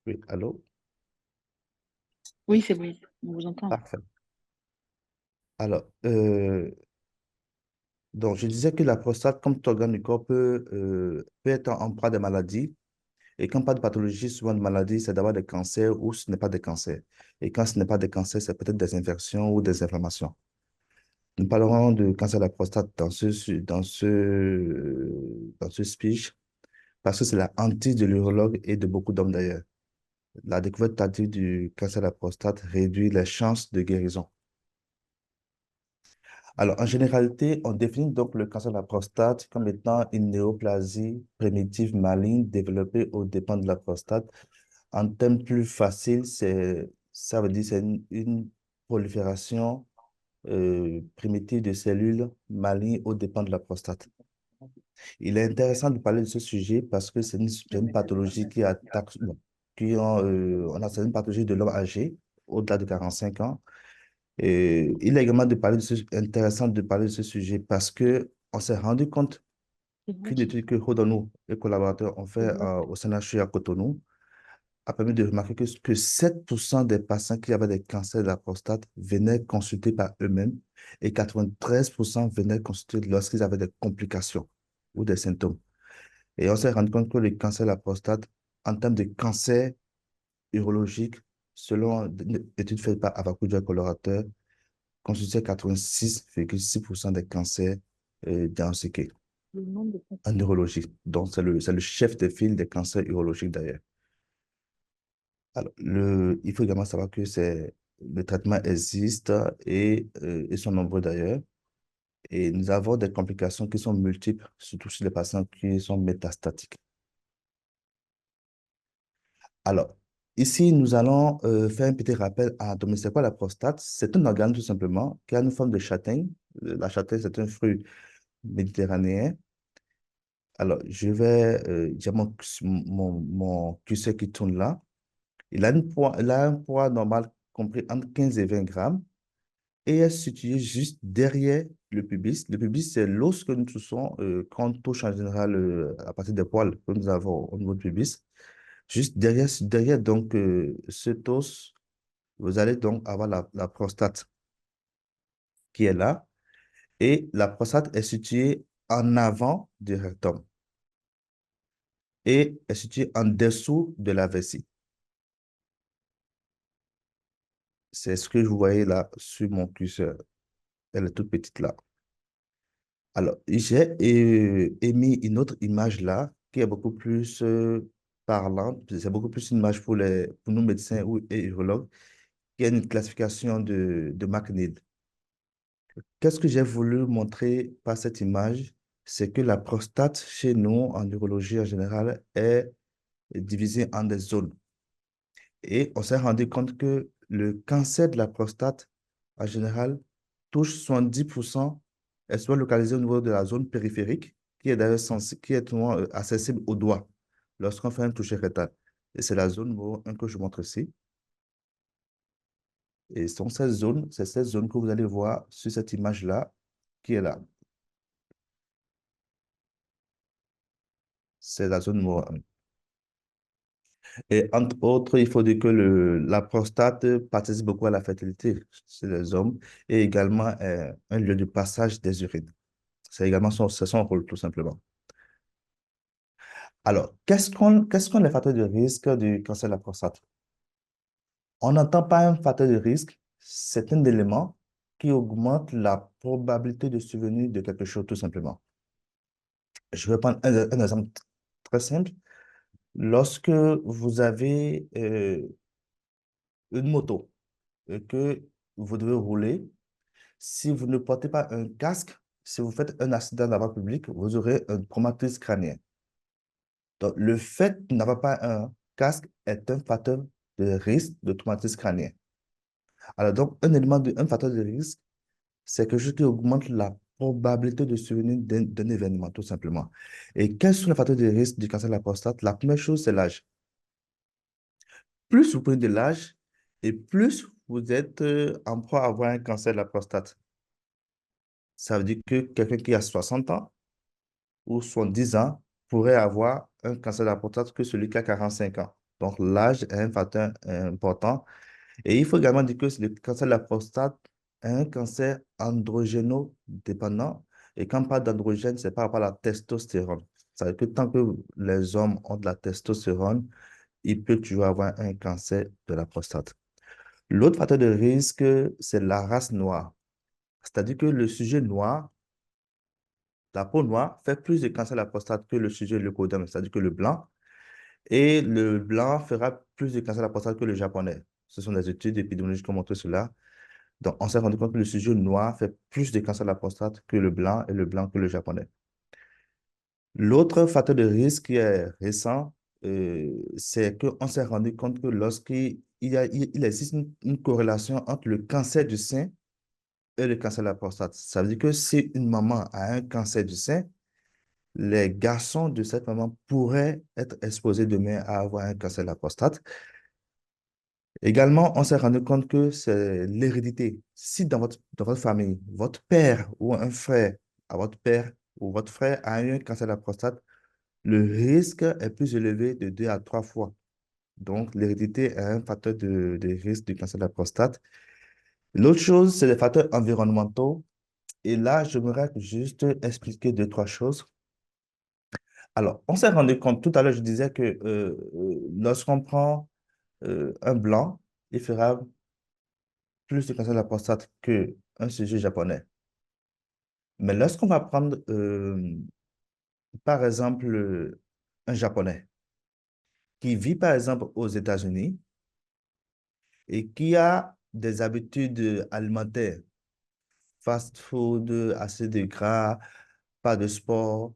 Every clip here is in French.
Oui, allô? Oui, c'est bon, on vous entend. Parfait. Alors, donc, je disais que la prostate, comme tout organe du corps, peut être en proie des maladies. Et quand pas de pathologie, souvent de maladies, c'est d'avoir des cancers ou ce n'est pas des cancers. Et quand ce n'est pas des cancers, c'est peut-être des infections ou des inflammations. Nous parlerons de cancer de la prostate dans ce speech parce que c'est la hantise de l'urologue et de beaucoup d'hommes d'ailleurs. La découverte tardive du cancer de la prostate réduit les chances de guérison. Alors, en généralité, on définit donc le cancer de la prostate comme étant une néoplasie primitive maligne développée aux dépens de la prostate. En termes plus faciles, ça veut dire c'est une prolifération primitive de cellules malignes aux dépens de la prostate. Il est intéressant de parler de ce sujet parce que c'est une pathologie qui attaque, non, c'est une pathologie de l'homme âgé, au-delà de 45 ans. Et il est également intéressant de parler de ce sujet parce que on s'est rendu compte qu'une étude que Hodonou et collaborateurs ont fait au CNHU à Cotonou a permis de remarquer que 7% des patients qui avaient des cancers de la prostate venaient consulter par eux-mêmes et 93% venaient consulter lorsqu'ils avaient des complications ou des symptômes. Et on s'est rendu compte que le cancer de la prostate, en termes de cancer urologique, selon une étude faite par Avakuja collaborateur, constituait 86,6% des cancers diagnostiqués Le nombre de en patients. neurologie. Donc, c'est le chef de file des cancers urologiques d'ailleurs. Alors, il faut également savoir que le traitement existe et ils sont nombreux d'ailleurs. Et nous avons des complications qui sont multiples, surtout chez les patients qui sont métastatiques. Alors, ici, nous allons faire un petit rappel anatomique. C'est quoi la prostate? C'est un organe tout simplement qui a une forme de châtaigne. La châtaigne, c'est un fruit méditerranéen. Alors, j'ai mon curseur qui tourne là. Il a un poids normal compris entre 15 et 20 grammes et est situé juste derrière le pubis. Le pubis, c'est l'os que nous touchons quand on touche en général à partir des poils que nous avons au niveau du pubis. Juste derrière donc, cet os, vous allez donc avoir la prostate qui est là et la prostate est située en avant du rectum et est située en dessous de la vessie. C'est ce que vous voyez là sur mon curseur. Elle est toute petite là. Alors, j'ai émis une autre image là qui est beaucoup plus parlante. C'est beaucoup plus une image pour nous médecins et urologues, qui est une classification de McNeil. Qu'est-ce que j'ai voulu montrer par cette image? C'est que la prostate chez nous, en urologie en général, est divisée en des zones. Et on s'est rendu compte que le cancer de la prostate, en général, touche 70% est soit localisé au niveau de la zone périphérique, qui est d'ailleurs qui est souvent, accessible au doigt lorsqu'on fait un toucher rectal. Et c'est la zone numéro 1 que je montre ici. Et c'est cette zone que vous allez voir sur cette image-là, qui est là. C'est la zone numéro 1. Et entre autres, il faut dire que la prostate participe beaucoup à la fertilité chez les hommes et également un lieu de passage des urines. C'est également c'est son rôle, tout simplement. Alors, qu'est-ce qu'on les facteurs de risque du cancer de la prostate? On n'entend pas un facteur de risque, c'est un élément qui augmente la probabilité de survenue de quelque chose, tout simplement. Je vais prendre un exemple très simple. Lorsque vous avez une moto et que vous devez rouler, si vous ne portez pas un casque, si vous faites un accident dans la voie publique, vous aurez un traumatisme crânien. Donc, le fait d'avoir pas un casque est un facteur de risque de traumatisme crânien. Alors, donc, un facteur de risque, c'est quelque chose qui augmente la probabilité de survenue d'un événement, tout simplement. Et quels sont les facteurs de risque du cancer de la prostate? La première chose, c'est l'âge. Plus vous prenez de l'âge et plus vous êtes en proie à avoir un cancer de la prostate. Ça veut dire que quelqu'un qui a 60 ans ou 70 ans pourrait avoir un cancer de la prostate que celui qui a 45 ans. Donc, l'âge est un facteur important. Et il faut également dire que le cancer de la prostate est un cancer androgéno-dépendant. Et quand on parle d'androgène, c'est par rapport à la testostérone. Ça veut dire que tant que les hommes ont de la testostérone, il peut toujours avoir un cancer de la prostate. L'autre facteur de risque, c'est la race noire. C'est-à-dire que le sujet noir, la peau noire, fait plus de cancer de la prostate que le sujet leucoderme, c'est-à-dire que le blanc. Et le blanc fera plus de cancer de la prostate que le japonais. Ce sont des études épidémiologiques qui ont montré cela. Donc, on s'est rendu compte que le sujet noir fait plus de cancer de la prostate que le blanc et le blanc que le japonais. L'autre facteur de risque qui est récent, c'est qu'on s'est rendu compte que il existe une corrélation entre le cancer du sein et le cancer de la prostate. Ça veut dire que si une maman a un cancer du sein, les garçons de cette maman pourraient être exposés demain à avoir un cancer de la prostate. Également, on s'est rendu compte que c'est l'hérédité. Si dans votre famille, votre père ou un frère à votre père ou votre frère a eu un cancer de la prostate, le risque est plus élevé de 2 à 3 fois. Donc, l'hérédité est un facteur de risque du cancer de la prostate. L'autre chose, c'est les facteurs environnementaux. Et là, j'aimerais juste expliquer deux, trois choses. Alors, on s'est rendu compte, tout à l'heure, je disais que lorsqu'on prend un blanc, il fera plus de cancer de la prostate qu'un sujet japonais. Mais lorsqu'on va prendre, par exemple, un japonais qui vit, par exemple, aux États-Unis et qui a des habitudes alimentaires, fast food, assez de gras, pas de sport,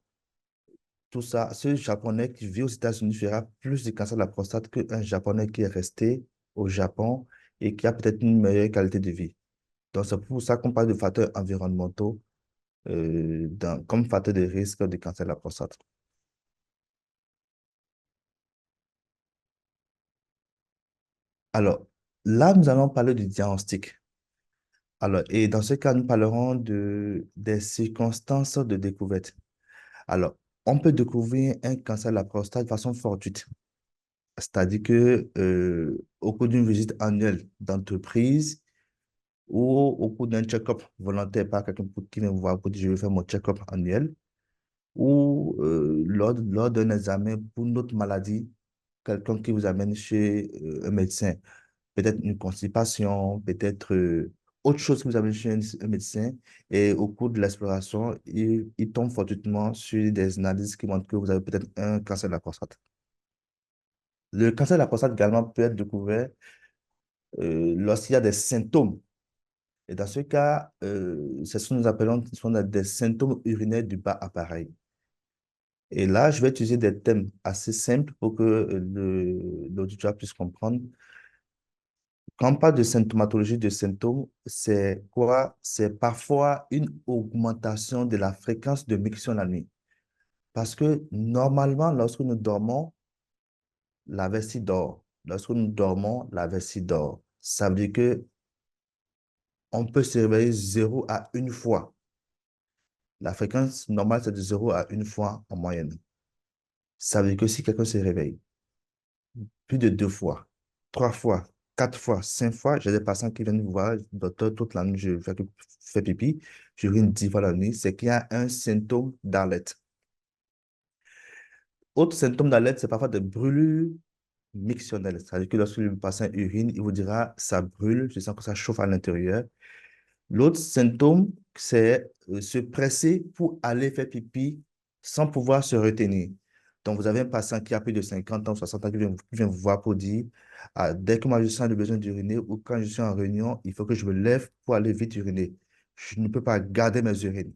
tout ça, ce japonais qui vit aux États-Unis fera plus de cancer de la prostate qu'un japonais qui est resté au Japon et qui a peut-être une meilleure qualité de vie. Donc, c'est pour ça qu'on parle de facteurs environnementaux comme facteur de risque de cancer de la prostate. Alors, là, nous allons parler du diagnostic. Alors, et dans ce cas, nous parlerons des circonstances de découverte. Alors, on peut découvrir un cancer de la prostate de façon fortuite. C'est-à-dire que au cours d'une visite annuelle d'entreprise ou au cours d'un check-up volontaire par quelqu'un qui vient me voir pour dire je vais faire mon check-up annuel ou lors d'un examen pour une autre maladie, quelqu'un qui vous amène chez un médecin, peut-être une constipation, peut-être autre chose que vous amène chez un médecin, et au cours de l'exploration, il tombe fortuitement sur des analyses qui montrent que vous avez peut-être un cancer de la prostate. Le cancer de la prostate également peut être découvert lorsqu'il y a des symptômes. Et dans ce cas, c'est ce que nous appelons ce qu'on a des symptômes urinaires du bas appareil. Et là, je vais utiliser des thèmes assez simples pour que l'auditoire puisse comprendre. Quand on parle de symptomatologie de symptômes, c'est quoi? C'est parfois une augmentation de la fréquence de miction la nuit. Parce que normalement, lorsque nous dormons, la vessie dort. Lorsque nous dormons, la vessie dort. Ça veut dire que on peut se réveiller 0 à 1 fois. La fréquence normale, c'est de 0 à 1 fois en moyenne. Ça veut dire que si quelqu'un se réveille plus de 2 fois, 3 fois, 4 fois, 5 fois, j'ai des patients qui viennent me voir, docteur, toute la nuit, je fais pipi, j'urine 10 fois la nuit, c'est qu'il y a un symptôme d'alerte. Autre symptôme d'alerte, c'est parfois des brûlures mictionnelles. C'est-à-dire que lorsque le patient urine, il vous dira, ça brûle, je sens que ça chauffe à l'intérieur. L'autre symptôme, c'est se presser pour aller faire pipi sans pouvoir se retenir. Donc, vous avez un patient qui a plus de 50 ans, 60 ans, qui vient vous voir pour dire, ah, dès que moi je sens le besoin d'uriner ou quand je suis en réunion, il faut que je me lève pour aller vite uriner. Je ne peux pas garder mes urines.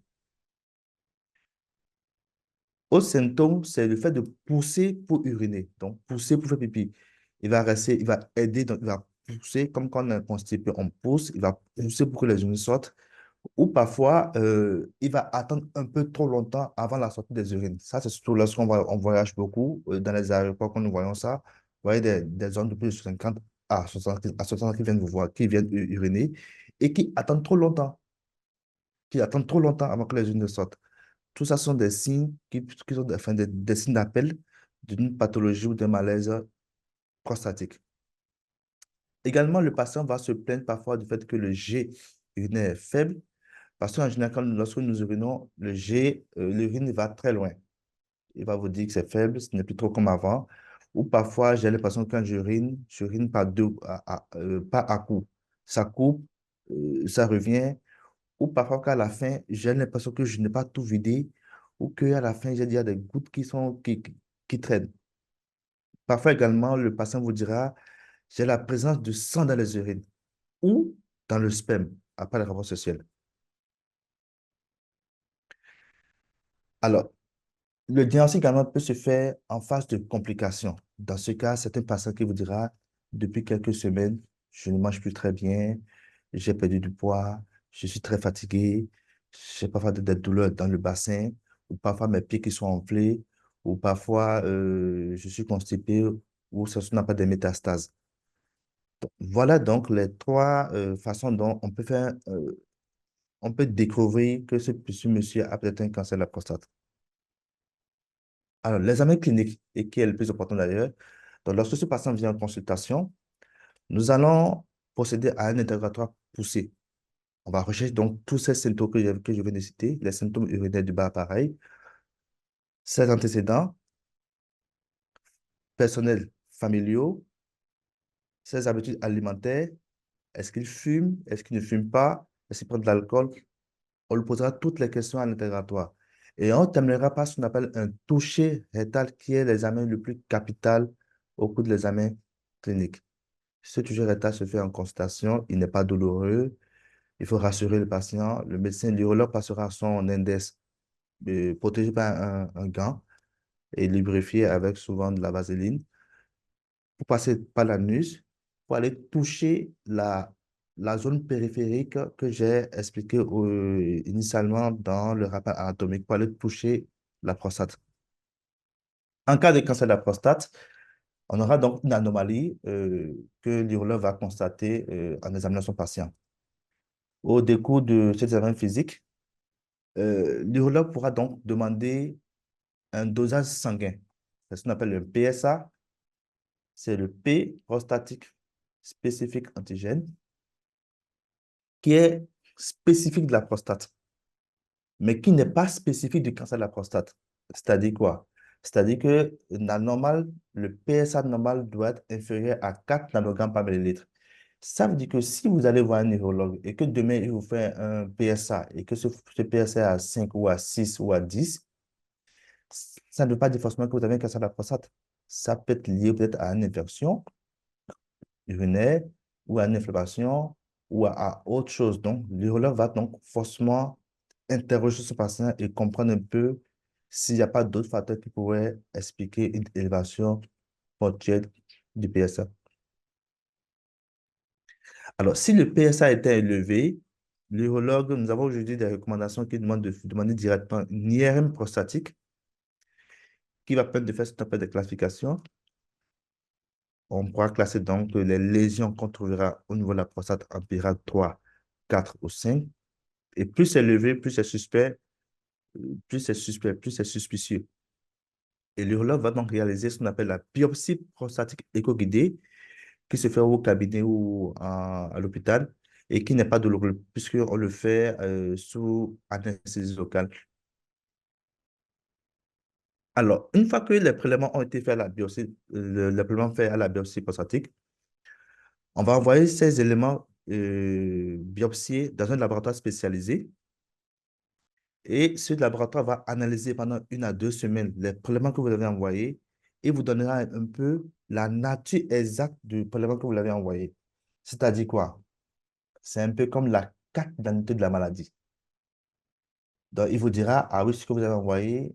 Autre symptôme, c'est le fait de pousser pour uriner. Donc, pousser pour faire pipi. Il va rester, il va aider, donc il va pousser, comme quand on est constipé, on pousse, il va pousser pour que les urines sortent. Ou parfois, il va attendre un peu trop longtemps avant la sortie des urines. Ça, c'est surtout on voyage beaucoup, dans les aéroports, quand nous voyons ça, vous voyez des hommes de plus de 50 à 60 ans qui viennent vous voir, qui viennent uriner et qui attendent trop longtemps, avant que les urines ne sortent. Tout ça sont des signes qui sont des signes d'appel d'une pathologie ou d'un malaise prostatique. Également, le patient va se plaindre parfois du fait que le jet urinaire est faible, parce qu'en général, lorsque nous urinons, l'urine va très loin. Il va vous dire que c'est faible, ce n'est plus trop comme avant. Ou parfois, j'ai l'impression que quand j'urine pas à coup. Ça coupe, ça revient. Ou parfois, qu'à la fin, j'ai l'impression que je n'ai pas tout vidé, ou qu'à la fin, j'ai déjà des gouttes qui traînent. Parfois également, le patient vous dira, j'ai la présence de sang dans les urines ou dans le sperme après le rapport sexuel. Alors, le diagnostic également peut se faire en phase de complications. Dans ce cas, c'est un patient qui vous dira, depuis quelques semaines, je ne mange plus très bien, j'ai perdu du poids, je suis très fatigué, j'ai parfois des douleurs dans le bassin, ou parfois mes pieds qui sont enflés, ou parfois je suis constipé, ou ça n'a pas de métastases. Voilà donc les trois façons dont on peut découvrir que ce monsieur a peut-être un cancer de la prostate. Alors, l'examen clinique, et qui est le plus important d'ailleurs, donc lorsque ce patient vient en consultation, nous allons procéder à un interrogatoire poussé. On va rechercher donc tous ces symptômes que je viens de citer, les symptômes urinaires du bas appareil, ses antécédents personnels familiaux, ses habitudes alimentaires, est-ce qu'il fume, est-ce qu'il ne fume pas, est-ce qu'il prend de l'alcool. On lui posera toutes les questions à l'interrogatoire. Et on terminera par ce qu'on appelle un toucher rectal, qui est l'examen le plus capital au cours de l'examen clinique. Ce toucher rectal se fait en consultation, il n'est pas douloureux, il faut rassurer le patient. Le médecin l'urologue passera son index protégé par un gant et lubrifié avec souvent de la vaseline pour passer par l'anus, pour aller toucher la zone périphérique que j'ai expliquée initialement dans le rapport anatomique, pour aller toucher la prostate. En cas de cancer de la prostate, on aura donc une anomalie que l'urologue va constater en examinant son patient. Au décours de cet examen physique, l'urologue pourra donc demander un dosage sanguin. C'est ce qu'on appelle le PSA, c'est le P prostatique spécifique antigène, qui est spécifique de la prostate, mais qui n'est pas spécifique du cancer de la prostate. C'est-à-dire quoi? C'est-à-dire que la normale, le PSA normal doit être inférieur à 4 nanogrammes par millilitre. Ça veut dire que si vous allez voir un neurologue et que demain il vous fait un PSA et que ce PSA est à 5 ou à 6 ou à 10, ça ne veut pas dire forcément que vous avez un cancer de la prostate. Ça peut être lié peut-être à une infection urinaire ou à une inflammation ou à autre chose. Donc, l'urologue va donc forcément interroger ce patient et comprendre un peu s'il n'y a pas d'autres facteurs qui pourraient expliquer une élévation ponctuelle du PSA. Alors, si le PSA était élevé, l'urologue, nous avons aujourd'hui des recommandations qui demandent de demander directement une IRM prostatique qui va permettre de faire ce qu'on appelle des classifications. On pourra classer donc les lésions qu'on trouvera au niveau de la prostate en pyrade 3, 4 ou 5. Et plus c'est élevé, plus c'est suspicieux. Et l'urologue va donc réaliser ce qu'on appelle la biopsie prostatique éco-guidée, qui se fait au cabinet ou à l'hôpital et qui n'est pas douloureux, puisqu'on le fait sous anesthésie locale. Alors, une fois que les prélèvements ont été faits à la biopsie, les prélèvements faits à la biopsie prostatique, on va envoyer ces éléments biopsiés dans un laboratoire spécialisé. Et ce laboratoire va analyser pendant 1 à 2 semaines les prélèvements que vous avez envoyés et vous donnera un peu la nature exacte du prélèvement que vous l'avez envoyé. C'est-à-dire quoi? C'est un peu comme la carte d'identité de la maladie. Donc, il vous dira, ah oui, ce que vous avez envoyé,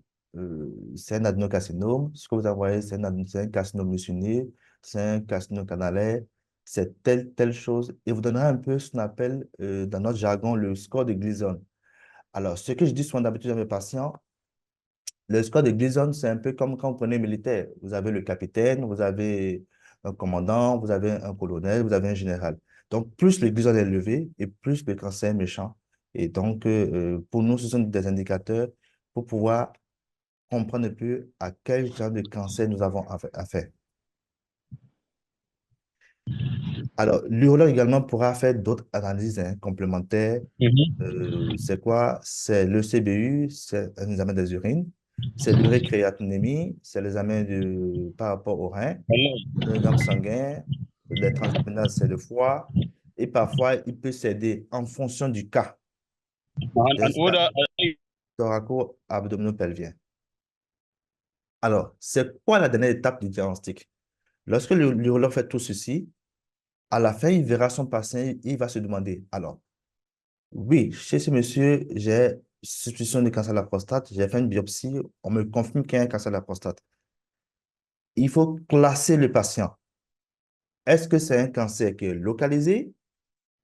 c'est un adénocarcinome. Ce que vous avez envoyé, c'est un carcinome musculaire, c'est un carcinome canalaire, c'est telle chose. Et vous donnera un peu ce qu'on appelle, dans notre jargon, le score de Gleason. Alors, ce que je dis souvent d'habitude à mes patients, le score de Gleason, c'est un peu comme quand vous prenez un militaire. Vous avez le capitaine, vous avez un commandant, vous avez un colonel, vous avez un général. Donc, plus le Gleason est élevé et plus le cancer est méchant. Et donc, pour nous, ce sont des indicateurs pour pouvoir comprendre un peu à quel genre de cancer nous avons affaire. Alors, l'urologue également pourra faire d'autres analyses hein, complémentaires. Mhm. C'est quoi? C'est le CBU, c'est un examen des urines, c'est l'urécréatinémie, c'est l'examen par rapport au rein, Voilà. le gamme sanguin, les transaminase, c'est le foie, et parfois, il peut s'aider en fonction du cas And d'un what thoraco-abdominopelvien. Alors, c'est quoi la dernière étape du diagnostic? Lorsque l'urologue fait tout ceci, à la fin, il verra son patient, il va se demander, alors, oui, chez ce monsieur, j'ai suspicion de cancer de la prostate, j'ai fait une biopsie, on me confirme qu'il y a un cancer de la prostate. Il faut classer le patient. Est-ce que c'est un cancer qui est localisé?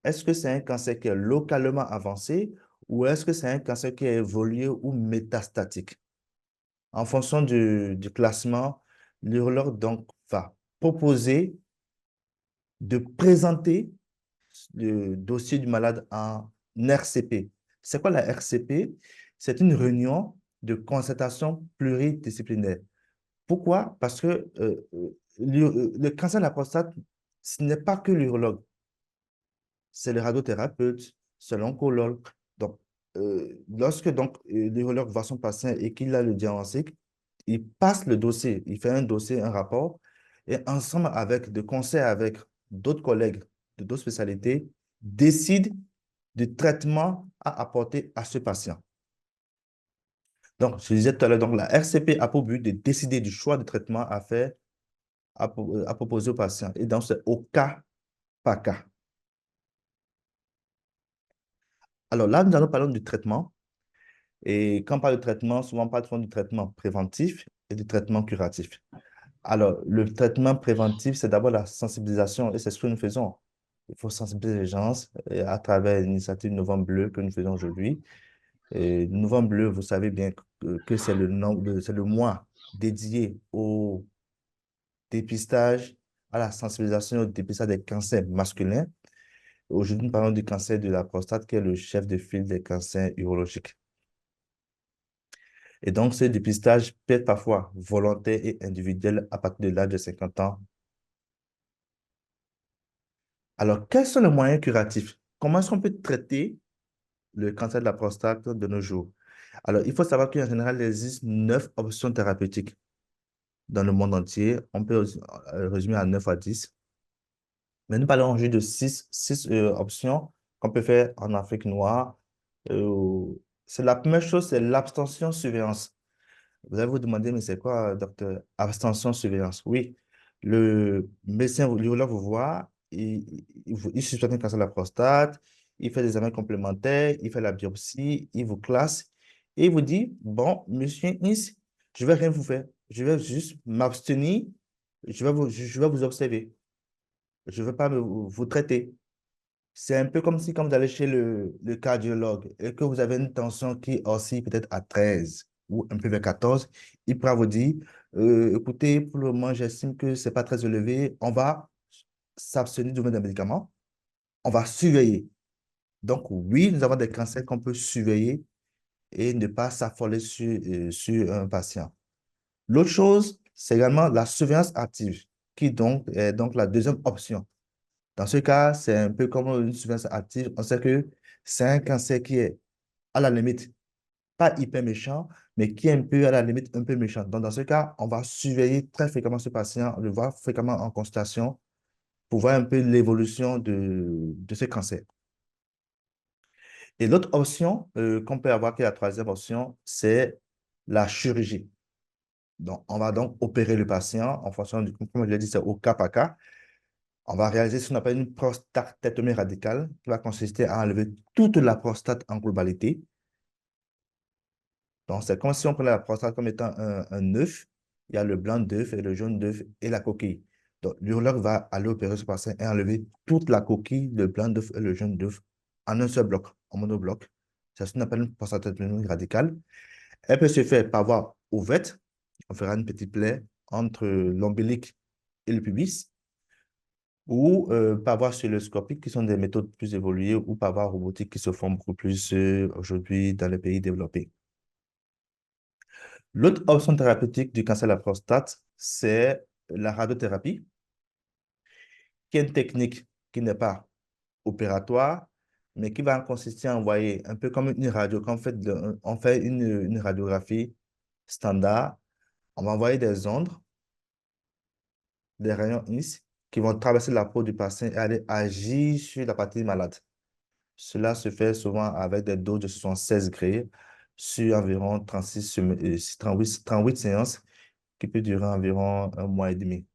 Est-ce que c'est un cancer qui est localement avancé? Ou est-ce que c'est un cancer qui est évolué ou métastatique? En fonction du classement, l'urologue donc va proposer de présenter le dossier du malade en RCP. C'est quoi la RCP? C'est une réunion de concertation pluridisciplinaire. Pourquoi? Parce que le cancer de la prostate, ce n'est pas que l'urologue, c'est le radiothérapeute, c'est l'oncologue. Donc, lorsque l'urologue voit son patient et qu'il a le diagnostic, il passe le dossier, il fait un dossier, un rapport, et ensemble de concert avec d'autres collègues de d'autres spécialités, décide du traitement à apporter à ce patient. Donc, je disais tout à l'heure, donc la RCP a pour but de décider du choix de traitement à faire, à proposer au patient. Et donc, c'est au cas par cas. Alors là, nous allons parler du traitement. Et quand on parle de traitement, souvent on parle souvent du traitement préventif et du traitement curatif. Alors, le traitement préventif, c'est d'abord la sensibilisation et c'est ce que nous faisons. Il faut sensibiliser les gens à travers l'initiative Novembre Bleu que nous faisons aujourd'hui. Et Novembre Bleu, vous savez bien que c'est c'est le mois dédié au dépistage, à la sensibilisation et au dépistage des cancers masculins. Aujourd'hui, nous parlons du cancer de la prostate qui est le chef de file des cancers urologiques. Et donc, ce dépistage peut être parfois volontaire et individuel à partir de l'âge de 50 ans. Alors, quels sont les moyens curatifs? Comment est-ce qu'on peut traiter le cancer de la prostate de nos jours? Alors, il faut savoir qu'en général, il existe 9 options thérapeutiques dans le monde entier. On peut résumer à 9 à 10. Mais nous parlons aujourd'hui de six options qu'on peut faire en Afrique noire. Euh, c'est la première chose, c'est l'abstention-surveillance. Vous allez vous demander, mais c'est quoi, docteur? Abstention-surveillance. Oui, le médecin, l'urologue vous voit, il suspecte un cancer de la prostate, il fait des examens complémentaires, il fait la biopsie, il vous classe et il vous dit, bon, monsieur Is, je vais rien vous faire. Je vais juste m'abstenir, je vais vous observer. Je ne vais pas vous traiter. C'est un peu comme si quand vous allez chez le cardiologue et que vous avez une tension qui oscille peut-être à 13 ou un peu vers 14, il pourra vous dire, écoutez, pour le moment, j'estime que ce n'est pas très élevé. On va s'abstenir de donner des médicaments. On va surveiller. Donc, oui, nous avons des cancers qu'on peut surveiller et ne pas s'affoler sur un patient. L'autre chose, c'est également la surveillance active, qui donc est donc la deuxième option. Dans ce cas, c'est un peu comme une surveillance active. On sait que c'est un cancer qui est à la limite, pas hyper méchant, mais qui est un peu à la limite, un peu méchant. Donc, dans ce cas, on va surveiller très fréquemment ce patient, le voir fréquemment en consultation pour voir un peu l'évolution de ce cancer. Et l'autre option qu'on peut avoir, qui est la troisième option, c'est la chirurgie. Donc, on va donc opérer le patient en fonction du, comme je l'ai dit, c'est au cas par cas. On va réaliser ce qu'on appelle une prostatectomie radicale qui va consister à enlever toute la prostate en globalité. Donc, c'est comme si on prenait la prostate comme étant un œuf. Il y a le blanc d'œuf et le jaune d'œuf et la coquille. Donc, l'urologue va aller opérer ce patient et enlever toute la coquille, le blanc d'œuf et le jaune d'œuf en un seul bloc, en monobloc. C'est ce qu'on appelle une prostatectomie radicale. Elle peut se faire par voie ouverte. On fera une petite plaie entre l'ombilic et le pubis ou par voie cystoscopique, qui sont des méthodes plus évoluées, ou par voie robotique, qui se font beaucoup plus aujourd'hui dans les pays développés. L'autre option thérapeutique du cancer de la prostate, c'est la radiothérapie, qui est une technique. qui n'est pas opératoire, mais qui va consister à envoyer un peu comme une radio. Quand on fait une radiographie standard, on va envoyer des ondes, des rayons X qui vont traverser la peau du patient et aller agir sur la partie malade. Cela se fait souvent avec des doses de 76 degrés sur environ 38 séances qui peut durer environ un mois et demi.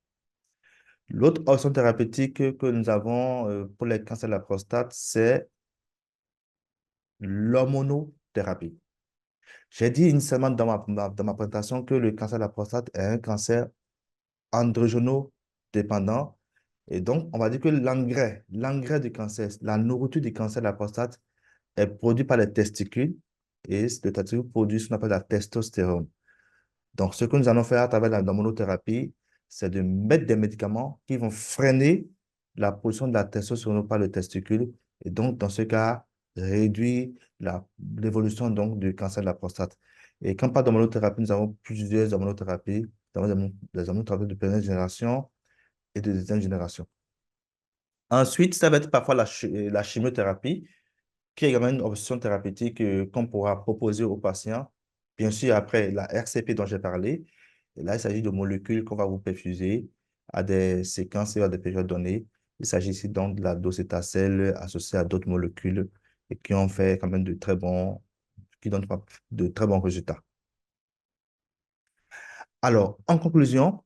L'autre option thérapeutique que nous avons pour les cancers de la prostate, c'est l'hormonothérapie. J'ai dit initialement dans ma présentation que le cancer de la prostate est un cancer androgéno-dépendant. Et donc, on va dire que l'engrais du cancer, la nourriture du cancer de la prostate est produit par les testicules et le testicule produit ce qu'on appelle la testostérone. Donc, ce que nous allons faire à travers la hormonothérapie, c'est de mettre des médicaments qui vont freiner la production de la testostérone par le testicule et donc, dans ce cas, réduire l'évolution donc du cancer de la prostate. Et quand on parle d'hormonothérapie, nous avons plusieurs hormonothérapies. Nous avons des hormonothérapies de première génération et de deuxième génération. Ensuite, ça va être parfois la chimiothérapie, qui est également une option thérapeutique qu'on pourra proposer aux patients. Bien sûr, après la RCP dont j'ai parlé, et là, il s'agit de molécules qu'on va vous perfuser à des séquences et à des périodes données. Il s'agit ici donc de la docétacelle associée à d'autres molécules et qui ont fait quand même qui donnent de très bons résultats. Alors, en conclusion,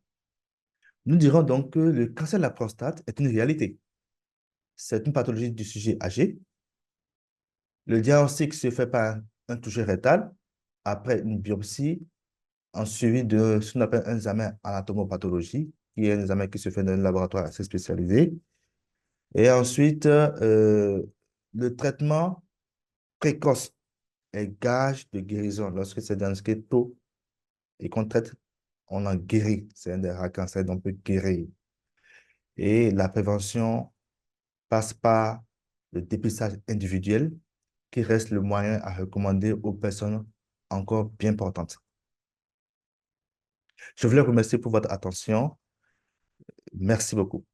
nous dirons donc que le cancer de la prostate est une réalité. C'est une pathologie du sujet âgé. Le diagnostic se fait par un toucher rectal après une biopsie en suivi de ce qu'on appelle un examen anatomopathologie, qui est un examen qui se fait dans un laboratoire assez spécialisé. Et ensuite, le traitement précoce est gage de guérison. Lorsque c'est diagnostiqué tôt et qu'on traite, on en guérit. C'est un des rares cancers dont on peut guérir. Et la prévention passe par le dépistage individuel, qui reste le moyen à recommander aux personnes encore bien portantes. Je voulais vous remercier pour votre attention. Merci beaucoup.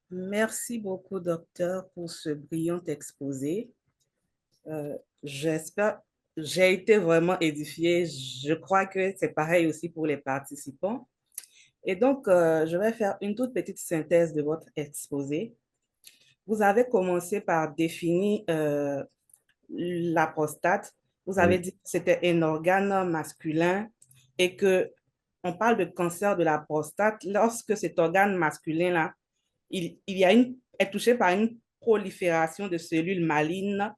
Merci beaucoup, docteur, pour ce brillant exposé. J'espère, j'ai été vraiment édifiée. Je crois que c'est pareil aussi pour les participants. Et donc, je vais faire une toute petite synthèse de votre exposé. Vous avez commencé par définir la prostate. Vous avez Oui, dit que c'était un organe masculin et que on parle de cancer de la prostate lorsque cet organe masculin-là, est touché par une prolifération de cellules malignes.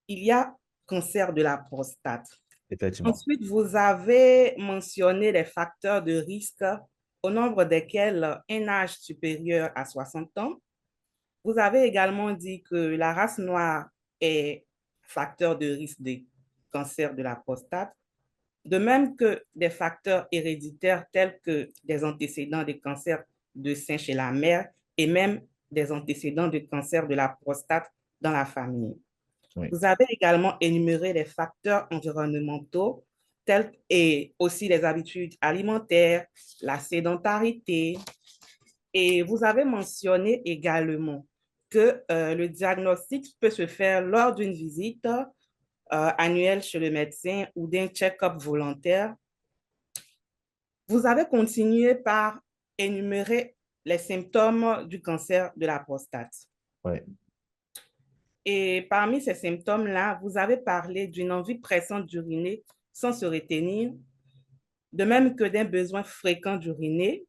Il y a cancer de la prostate. effectivement. Ensuite, vous avez mentionné les facteurs de risque au nombre desquels un âge supérieur à 60 ans. Vous avez également dit que la race noire est facteur de risque de cancer de la prostate, de même que des facteurs héréditaires tels que des antécédents de cancer de sein chez la mère et même des antécédents de cancer de la prostate dans la famille. Oui. Vous avez également énuméré les facteurs environnementaux tels et aussi les habitudes alimentaires, la sédentarité. Et vous avez mentionné également que le diagnostic peut se faire lors d'une visite annuelle chez le médecin ou d'un check-up volontaire. Vous avez continué par énumérer les symptômes du cancer de la prostate. Oui. Et parmi ces symptômes-là, vous avez parlé d'une envie pressante d'uriner sans se retenir, de même que d'un besoin fréquent d'uriner.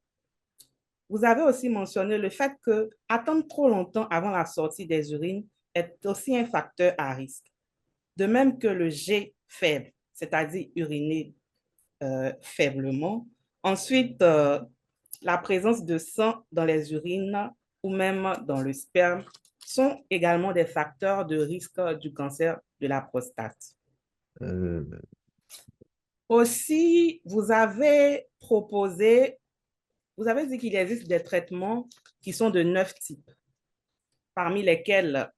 Vous avez aussi mentionné le fait que attendre trop longtemps avant la sortie des urines est aussi un facteur à risque. De même que le jet faible, c'est-à-dire uriner faiblement. Ensuite, la présence de sang dans les urines ou même dans le sperme sont également des facteurs de risque du cancer de la prostate. Euh, Aussi, vous avez proposé, vous avez dit qu'il existe des traitements qui sont de 9 types, parmi lesquels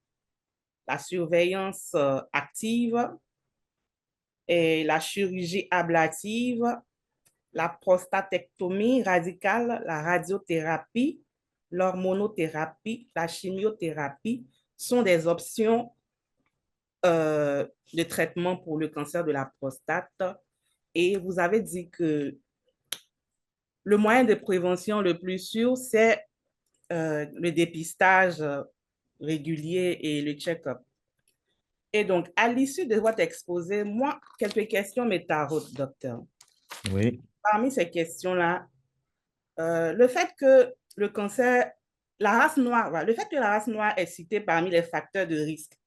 la surveillance active et la chirurgie ablative, la prostatectomie radicale, la radiothérapie l'hormonothérapie, la chimiothérapie sont des options de traitement pour le cancer de la prostate. Et vous avez dit que le moyen de prévention le plus sûr, c'est le dépistage régulier et le check-up. Et donc, à l'issue de votre exposé, moi, quelques questions me taraudent, docteur. Oui, Parmi ces questions-là, le fait que le cancer, la race noire, le fait que la race noire est citée parmi les facteurs de risque,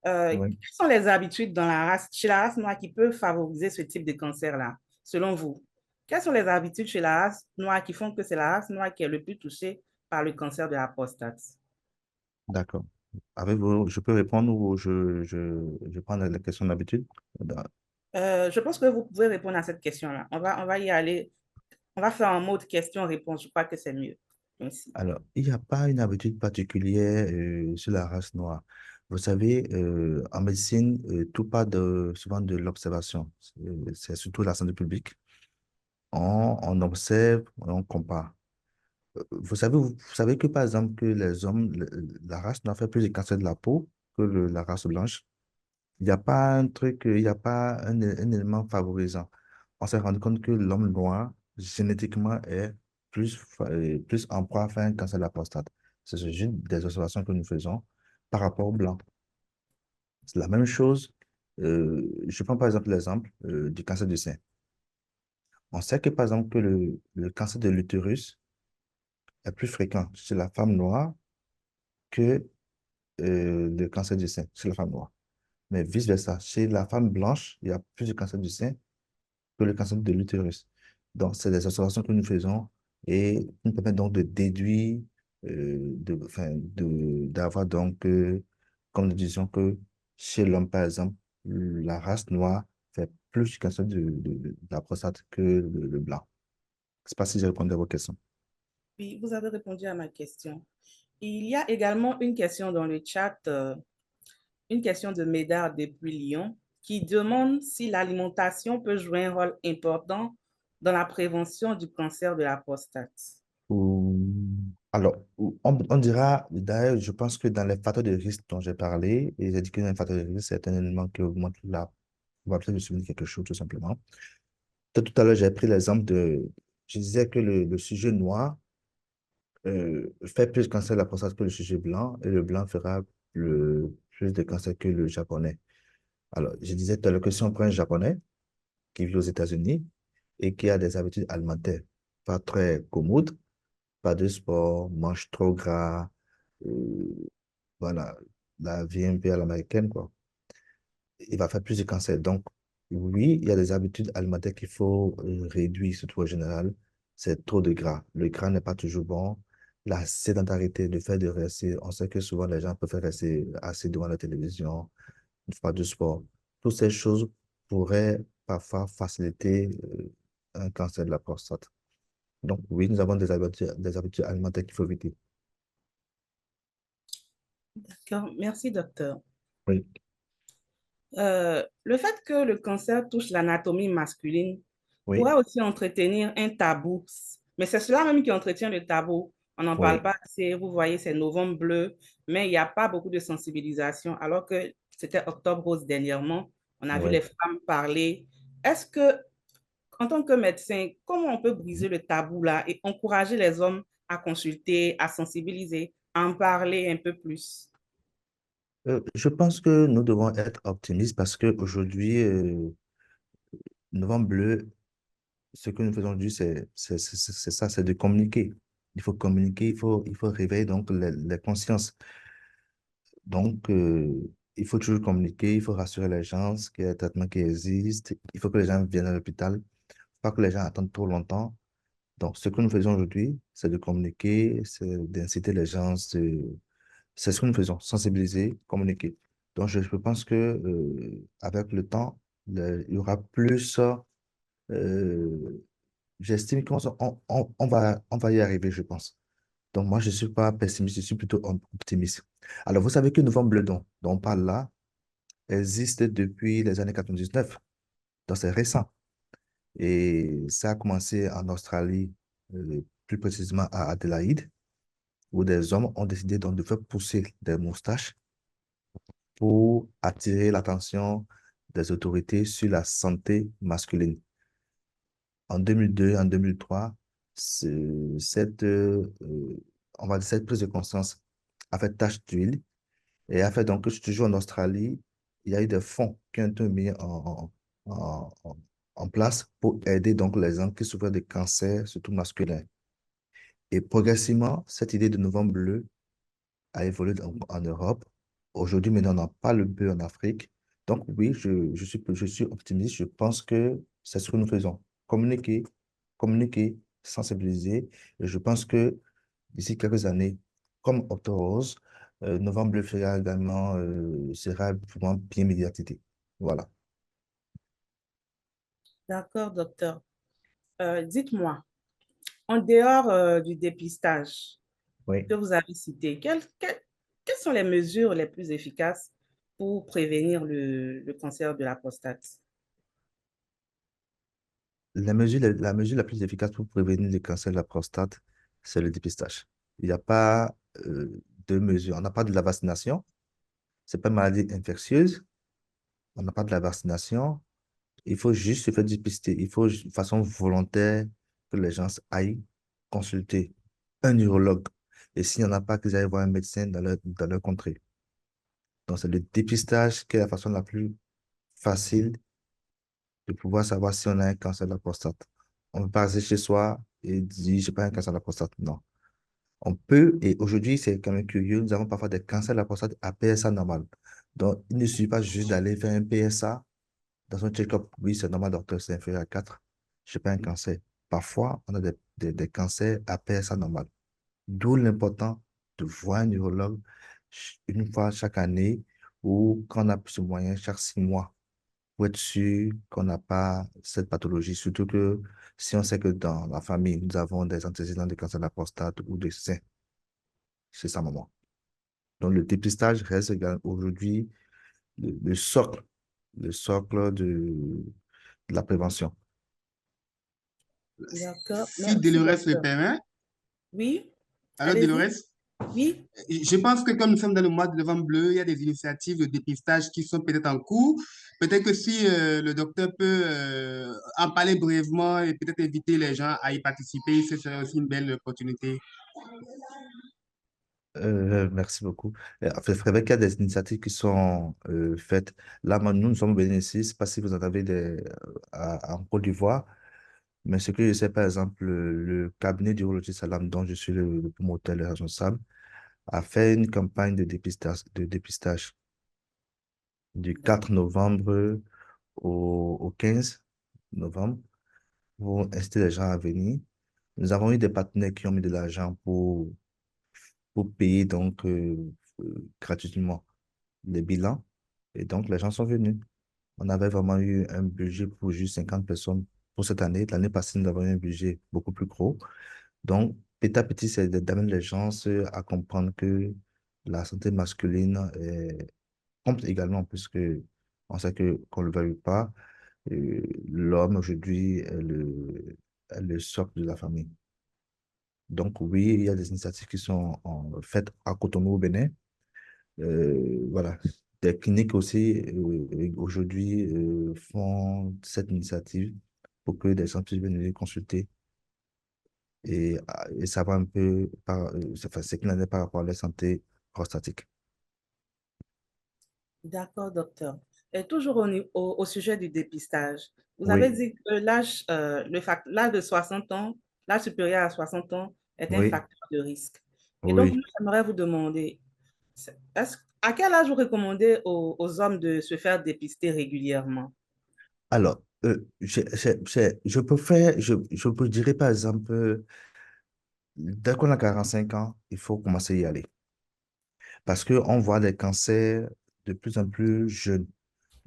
oui. quelles sont les habitudes dans la race, chez la race noire qui peuvent favoriser ce type de cancer-là, selon vous? Quelles sont les habitudes chez la race noire qui font que c'est la race noire qui est le plus touchée par le cancer de la prostate? D'accord. Avec vous, je peux répondre ou je prends la question d'habitude? Je pense que vous pouvez répondre à cette question-là. On va y aller. On va faire un mode question-réponse. Je crois que c'est mieux. Merci. Alors, il n'y a pas une habitude particulière sur la race noire. Vous savez, en médecine, tout part souvent de l'observation. C'est surtout la santé publique. On observe, on compare. Vous savez que, par exemple, que les hommes, la race noire fait plus de cancer de la peau que la race blanche. Il n'y a pas un truc, il n'y a pas un élément favorisant. On s'est rendu compte que l'homme noir, génétiquement, est plus en proie à faire un cancer de la prostate. C'est juste des observations que nous faisons par rapport au blanc. C'est la même chose. Je prends par exemple l'exemple du cancer du sein. On sait que, par exemple, que le cancer de l'utérus est plus fréquent chez la femme noire que le cancer du sein chez la femme noire. Mais vice-versa, chez la femme blanche, il y a plus de cancer du sein que le cancer de l'utérus. Donc, c'est des observations que nous faisons et qui nous permettent donc de déduire, d'avoir donc, comme nous disions que chez l'homme, par exemple, la race noire fait plus de cancer de la prostate que le blanc. Je ne sais pas si j'ai répondu à vos questions. Oui, vous avez répondu à ma question. Il y a également une question dans le chat, une question de Médard depuis Lyon, qui demande si l'alimentation peut jouer un rôle important dans la prévention du cancer de la prostate. Alors, on dira, d'ailleurs, je pense que dans les facteurs de risque dont j'ai parlé, et j'ai dit que dans les facteurs de risque, c'est un élément qui augmente la probabilité de souligner quelque chose, tout simplement. Tout à l'heure, j'ai pris l'exemple je disais que le sujet noir fait plus de cancer de la prostate que le sujet blanc, et le blanc fera plus de cancer que le japonais. Alors, je disais tout à l'heure que si on prend un japonais qui vit aux États-Unis et qui a des habitudes alimentaires pas très commodes, pas de sport, mange trop gras, euh, voilà, la vie un peu à l'américaine, quoi. Il va faire plus de cancer. Donc, oui, il y a des habitudes alimentaires qu'il faut réduire, surtout en général. C'est trop de gras. Le gras n'est pas toujours bon. La sédentarité, le fait de rester, on sait que souvent les gens préfèrent rester assis devant la télévision, ne font pas de sport. Toutes ces choses pourraient parfois faciliter un cancer de la prostate. Donc, oui, nous avons des habitudes alimentaires qu'il faut éviter. D'accord, merci, docteur. Oui, Le fait que le cancer touche l'anatomie masculine oui, pourrait aussi entretenir un tabou, mais c'est cela même qui entretient le tabou. On n'en parle oui, pas assez, vous voyez, c'est Novembre bleu, mais il n'y a pas beaucoup de sensibilisation, alors que c'était Octobre rose dernièrement. On a vu oui. les femmes parler. Est-ce que, en tant que médecin, comment on peut briser le tabou là et encourager les hommes à consulter, à sensibiliser, à en parler un peu plus? Je pense que nous devons être optimistes parce qu'aujourd'hui, Novembre Bleu, ce que nous faisons aujourd'hui, c'est ça, c'est de communiquer. Il faut communiquer, il faut réveiller donc les consciences. Donc, il faut toujours communiquer, il faut rassurer les gens qu'il y a un traitement qui existe. Il faut que les gens viennent à l'hôpital, pas que les gens attendent trop longtemps. Donc, ce que nous faisons aujourd'hui, c'est de communiquer, c'est d'inciter les gens, c'est ce que nous faisons, sensibiliser, communiquer. Donc, je pense que avec le temps, il y aura plus, j'estime on va y arriver, je pense. Donc, moi, je ne suis pas pessimiste, je suis plutôt optimiste. Alors, vous savez que Novembre Bleu dont on parle là existe depuis les années 99, donc c'est récent. Et ça a commencé en Australie, plus précisément à Adélaïde. où des hommes ont décidé donc de faire pousser des moustaches pour attirer l'attention des autorités sur la santé masculine. En 2002, en 2003, cette, on va dire cette prise de conscience a fait tache d'huile et a fait donc que toujours en Australie, il y a eu des fonds qui ont été mis en place pour aider donc les gens qui souffrent de cancers, surtout masculins. Et progressivement, cette idée de novembre bleu a évolué en Europe. Aujourd'hui, maintenant, on n'a pas le bleu en Afrique. Donc oui, je suis optimiste. Je pense que c'est ce que nous faisons. Communiquer, communiquer, sensibiliser. Et je pense que d'ici quelques années, comme Octobre Rose, Novembre Bleu sera vraiment bien médiatisé. Voilà. D'accord, docteur. Dites-moi, en dehors du dépistage Oui. que vous avez cité, quelles sont les mesures les plus efficaces pour prévenir le cancer de la prostate? La mesure la plus efficace pour prévenir le cancer de la prostate, c'est le dépistage. Il n'y a pas de mesure. On n'a pas de la vaccination. C'est pas une maladie infectieuse. On n'a pas de la vaccination. Il faut juste se faire dépister. Il faut, de façon volontaire, que les gens aillent consulter un urologue. Et s'il n'y en a pas, qu'ils aillent voir un médecin dans leur contrée. Donc, c'est le dépistage qui est la façon la plus facile de pouvoir savoir si on a un cancer de la prostate. On ne peut pas rester chez soi et dire, je n'ai pas un cancer de la prostate. Non. On peut, et aujourd'hui, c'est quand même curieux, nous avons parfois des cancers de la prostate à PSA normal. Donc, il ne suffit pas juste d'aller faire un PSA dans un check-up. Oui, c'est normal, docteur, c'est inférieur à 4. Je n'ai pas un cancer. Parfois, on a des cancers à PSA normal. D'où l'important de voir un neurologue une fois chaque année ou quand on a plus de moyens, chaque 6 mois pour être sûr qu'on n'a pas cette pathologie. Surtout que si on sait que dans la famille, nous avons des antécédents de cancer de la prostate ou de sein, c'est ça, maman. Donc, le dépistage reste aujourd'hui le socle, le socle de la prévention. D'accord. Si Merci, Dolores le docteur. permet, Oui, alors allez-y. Dolores, Oui, je pense que comme nous sommes dans le mois de novembre bleu, il y a des initiatives de dépistage qui sont peut-être en cours. Peut-être que si le docteur peut en parler brièvement et peut-être inviter les gens à y participer, ce serait aussi une belle opportunité. Merci beaucoup. En fait, c'est vrai qu'il y a des initiatives qui sont faites. Là, nous sommes au Bénin ici. Je ne sais pas si vous en avez en Côte d'Ivoire, mais ce que je sais, par exemple, le cabinet d'urologie Salam, dont je suis le promoteur, le responsable, a fait une campagne de dépistage du 4 novembre au 15 novembre pour inciter les gens à venir. Nous avons eu des partenaires qui ont mis de l'argent pour payer donc gratuitement les bilans. Et donc, les gens sont venus. On avait vraiment eu un budget pour juste 50 personnes pour cette année. L'année passée, nous avons eu un budget beaucoup plus gros. Donc, petit à petit, c'est d'amener les gens à comprendre que la santé masculine compte également, puisque on sait que, qu'on ne le veuille pas, l'homme aujourd'hui est le socle de la famille. Donc, oui, il y a des initiatives qui sont faites à Cotonou, au Bénin. Voilà. Des cliniques aussi, aujourd'hui, font cette initiative pour que des gens puissent venir les consulter et savoir un peu enfin, ce qu'il en est par rapport à la santé prostatique. d'accord, docteur. Et toujours au sujet du dépistage, vous avez Oui, dit que l'âge de 60 ans, l'âge supérieur à 60 ans est un oui, facteur de risque. Et donc, oui. j'aimerais vous demander, à quel âge vous recommandez aux hommes de se faire dépister régulièrement? Alors, je peux faire, je peux dire par exemple, dès qu'on a 45 ans, il faut commencer à y aller. Parce qu'on voit des cancers de plus en plus jeunes.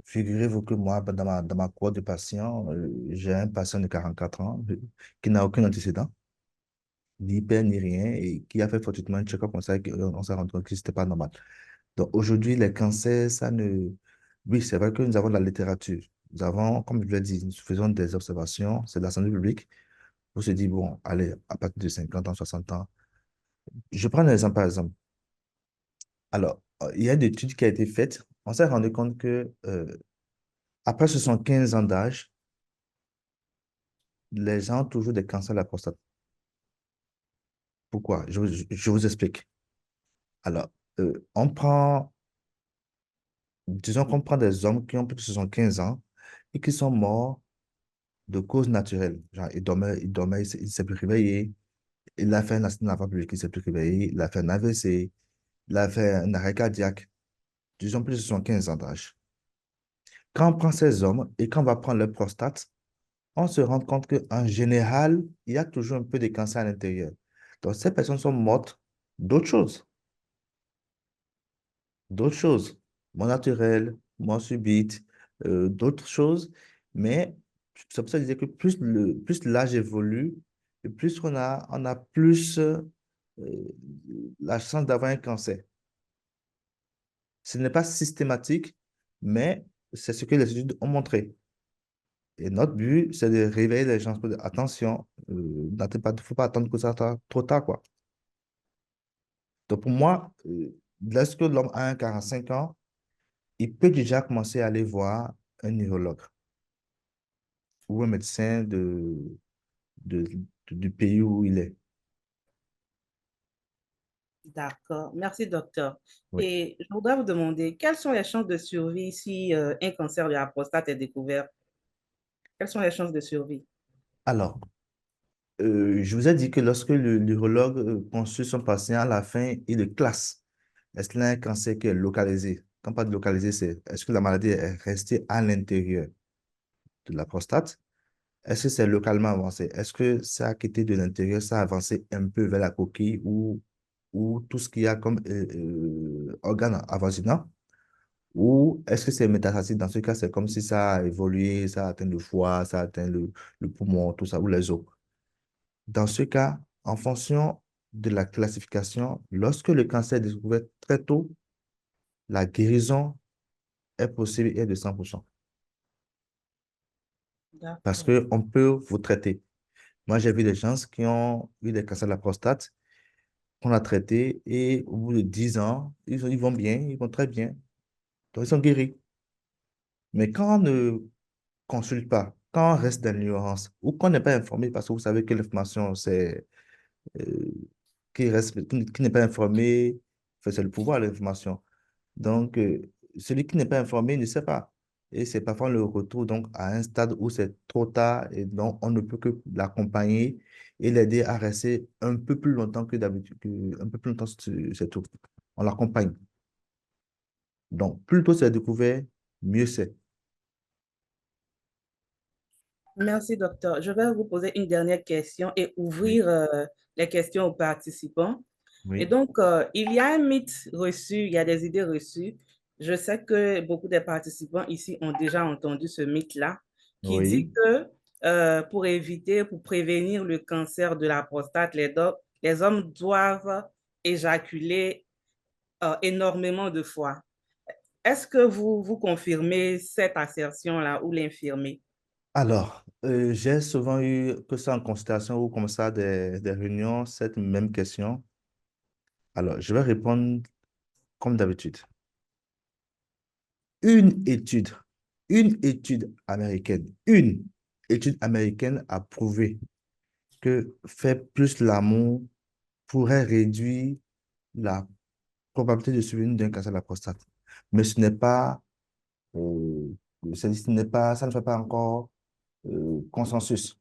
Figurez-vous que moi, dans ma cohorte de patients, j'ai un patient de 44 ans qui n'a aucun antécédent, ni père, ni rien, et qui a fait fortuitement un check-up comme ça, et on s'est rendu compte que ce n'était pas normal. Donc aujourd'hui, les cancers, ça ne... Oui, c'est vrai que nous avons de la littérature. Nous avons, comme je l'ai dit, nous faisons des observations, c'est de la santé publique. On se dit, bon, allez, à partir de 50 ans, 60 ans, Je prends un exemple par exemple. Alors, il y a une étude qui a été faite. On s'est rendu compte que après 75 ans d'âge, les gens ont toujours des cancers de la prostate. Pourquoi? Je vous explique. Alors, on prend, disons qu'on prend des hommes qui ont plus de 75 ans et qui sont morts de causes naturelles. Genre, il ne s'est plus réveillé, il a fait un accident de la voie publique, il ne s'est plus réveillé, il a fait un AVC, il a fait un arrêt cardiaque, disons plus de 75 ans d'âge. Quand on prend ces hommes et qu'on va prendre leur prostate, on se rend compte qu'en général, il y a toujours un peu de cancer à l'intérieur. Donc, ces personnes sont mortes d'autres choses. D'autres choses, mort naturelle, mort subite, d'autres choses. Mais c'est pour ça que je disais que plus l'âge évolue, et plus on a plus la chance d'avoir un cancer. Ce n'est pas systématique, mais c'est ce que les études ont montré. Et notre but, c'est de réveiller les gens. Pour dire, attention, il ne faut pas attendre que ça soit trop tard, quoi. Donc pour moi, lorsque l'homme a un 45 ans, il peut déjà commencer à aller voir un neurologue ou un médecin de- du pays où il est. D'accord. Merci, docteur. Oui. Et je voudrais vous demander, quelles sont les chances de survie si un cancer de la prostate est découvert? Quelles sont les chances de survie? Alors, je vous ai dit que lorsque le neurologue consulte son patient, à la fin, il le classe. Est-ce qu'il a un cancer qui est localisé? Quand on parle de localisé, c'est est-ce que la maladie est restée à l'intérieur de la prostate? Est-ce que c'est localement avancé? Est-ce que ça a quitté de l'intérieur, ça a avancé un peu vers la coquille ou tout ce qu'il y a comme organe avoisinant? Ou est-ce que c'est métastatique? Dans ce cas, c'est comme si ça a évolué, ça a atteint le foie, ça a atteint le poumon, tout ça, ou les os. Dans ce cas, en fonction de la classification, lorsque le cancer est découvert très tôt, la guérison est possible et est de 100%. Parce D'accord. qu'on peut vous traiter. Moi, j'ai vu des gens qui ont eu des cancers de la prostate qu'on a traités et au bout de 10 ans, ils vont bien, ils vont très bien. Donc, ils sont guéris. Mais quand on ne consulte pas, quand on reste dans l'ignorance ou qu'on n'est pas informé, parce que vous savez que l'information, c'est euh, qui n'est pas informé, enfin, c'est le pouvoir de l'information. Donc, celui qui n'est pas informé ne sait pas. Et c'est parfois le retour donc, à un stade où c'est trop tard et donc on ne peut que l'accompagner et l'aider à rester un peu plus longtemps que d'habitude, un peu plus longtemps, c'est tout. On l'accompagne. Donc, plus tôt c'est découvert, mieux c'est. Merci, docteur. Je vais vous poser une dernière question et Oui, ouvrir les questions aux participants. Et oui, donc, il y a un mythe reçu, il y a des idées reçues. Je sais que beaucoup des participants ici ont déjà entendu ce mythe-là, qui dit oui. que pour éviter, pour prévenir le cancer de la prostate, les hommes doivent éjaculer énormément de fois. Est-ce que vous confirmez cette assertion-là ou l'infirmez? Alors, j'ai souvent eu que ça en consultation ou comme ça des réunions, cette même question. Alors, je vais répondre comme d'habitude. Une étude, une étude une étude américaine a prouvé que faire plus l'amour pourrait réduire la probabilité de survenue d'un cancer de la prostate. Mais ce n'est pas, ce n'est pas, ça ne fait pas encore consensus.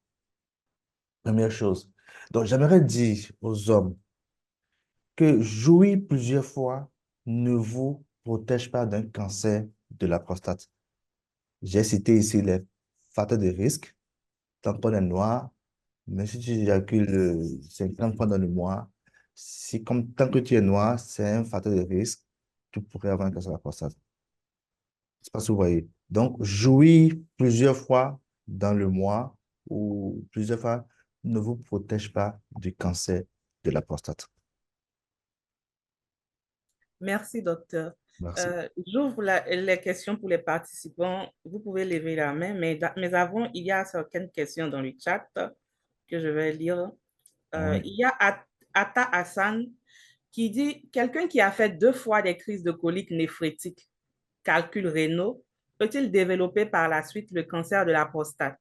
Première chose. Donc, j'aimerais dire aux hommes que jouir plusieurs fois ne vous protège pas d'un cancer de la prostate. J'ai cité ici les facteurs de risque. Tant qu'on est noir, mais si tu éjacules 50 fois dans le mois, si comme tant que tu es noir, c'est un facteur de risque, tu pourrais avoir un cancer de la prostate. Je sais pas si vous voyez. Donc, jouir plusieurs fois dans le mois ou plusieurs fois ne vous protège pas du cancer de la prostate. Merci, docteur. Merci. J'ouvre les questions pour les participants. Vous pouvez lever la main, mais avant, il y a certaines questions dans le chat que je vais lire. Oui. Il y a Atta Hassan qui dit « Quelqu'un qui a fait 2 fois des crises de colique néphrétique, calculs rénaux, peut-il développer par la suite le cancer de la prostate? »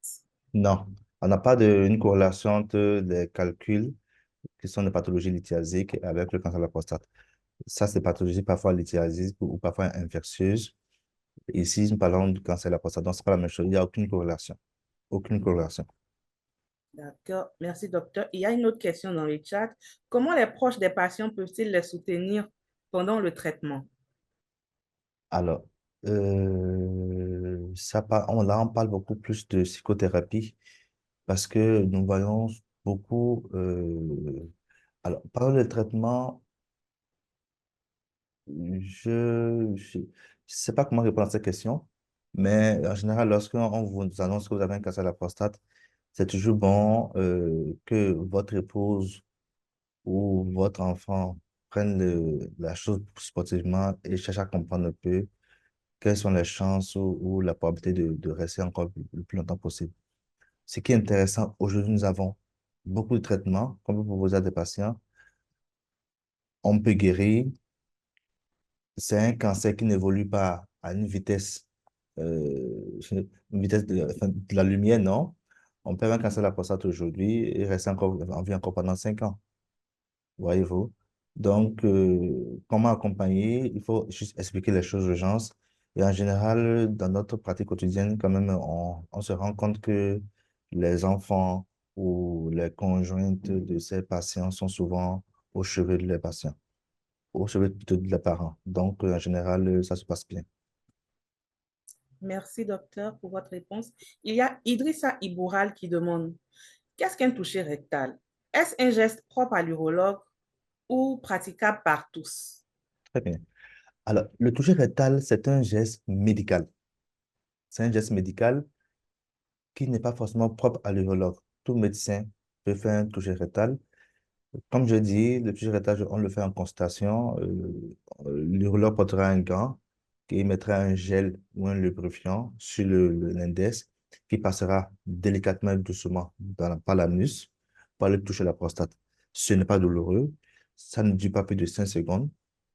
Non, on n'a pas une corrélation entre les calculs qui sont des pathologies lithiasiques avec le cancer de la prostate. Ça, c'est des pathologies parfois lithiasiques ou parfois infectieuses. Ici, nous parlons du cancer de la prostate. Donc, ce n'est pas la même chose. Il n'y a aucune corrélation. Aucune corrélation. D'accord, merci docteur. Il y a une autre question dans le chat. Comment les proches des patients peuvent-ils les soutenir pendant le traitement? Alors, là, on parle beaucoup plus de psychothérapie parce que nous voyons beaucoup. Alors, par le traitement, je sais pas comment répondre à cette question, mais en général, lorsqu'on vous annonce que vous avez un cancer de la prostate, c'est toujours bon que votre épouse ou votre enfant prenne la chose sportivement et cherche à comprendre un peu quelles sont les chances ou la probabilité de rester encore le plus longtemps possible. Ce qui est intéressant, aujourd'hui, nous avons beaucoup de traitements qu'on peut proposer à des patients. On peut guérir. C'est un cancer qui n'évolue pas à une vitesse enfin, de la lumière, non. On peut avoir un cancer de la prostate aujourd'hui et rester encore en vie encore pendant 5 ans. Voyez-vous? Donc, comment accompagner? Il faut juste expliquer les choses aux gens. Et en général, dans notre pratique quotidienne, quand même, on se rend compte que les enfants ou les conjointes de ces patients sont souvent au chevet de les patients, au chevet de leurs parents. Donc, en général, ça se passe bien. Merci docteur pour votre réponse. Il y a Idrissa Iboural qui demande « Qu'est-ce qu'un toucher rectal? Est-ce un geste propre à l'urologue ou praticable par tous? » Très bien. Alors, le toucher rectal, c'est un geste médical. C'est un geste médical qui n'est pas forcément propre à l'urologue. Tout médecin peut faire un toucher rectal. Comme je dis, le toucher rectal, on le fait en consultation. L'urologue portera un gant qui mettra un gel ou un lubrifiant sur l'index qui passera délicatement et doucement par l'anus pour aller toucher la prostate. Ce n'est pas douloureux. Ça ne dure pas plus de 5 secondes.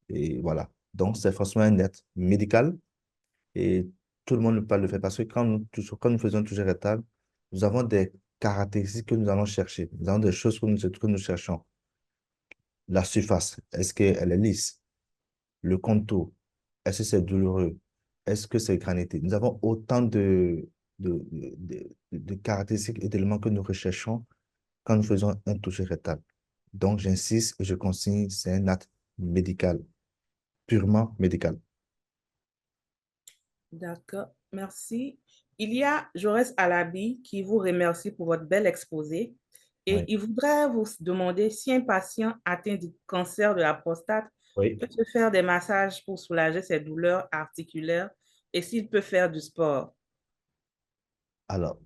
Et voilà. Donc, c'est forcément un acte médical et tout le monde ne peut pas le faire parce que quand nous faisons un toucher rectal, nous avons des caractéristiques que nous allons chercher. Nous avons des choses que nous cherchons. La surface, est-ce qu'elle est lisse? Le contour, est-ce que c'est douloureux? Est-ce que c'est granité? Nous avons autant de caractéristiques et d'éléments que nous recherchons quand nous faisons un toucher rectal. Donc, j'insiste et je consigne, c'est un acte médical, purement médical. D'accord, merci. Il y a Jaurès Alabi qui vous remercie pour votre bel exposé et Oui. il voudrait vous demander si un patient atteint du cancer de la prostate Oui. peut se faire des massages pour soulager ses douleurs articulaires et s'il peut faire du sport. Alors,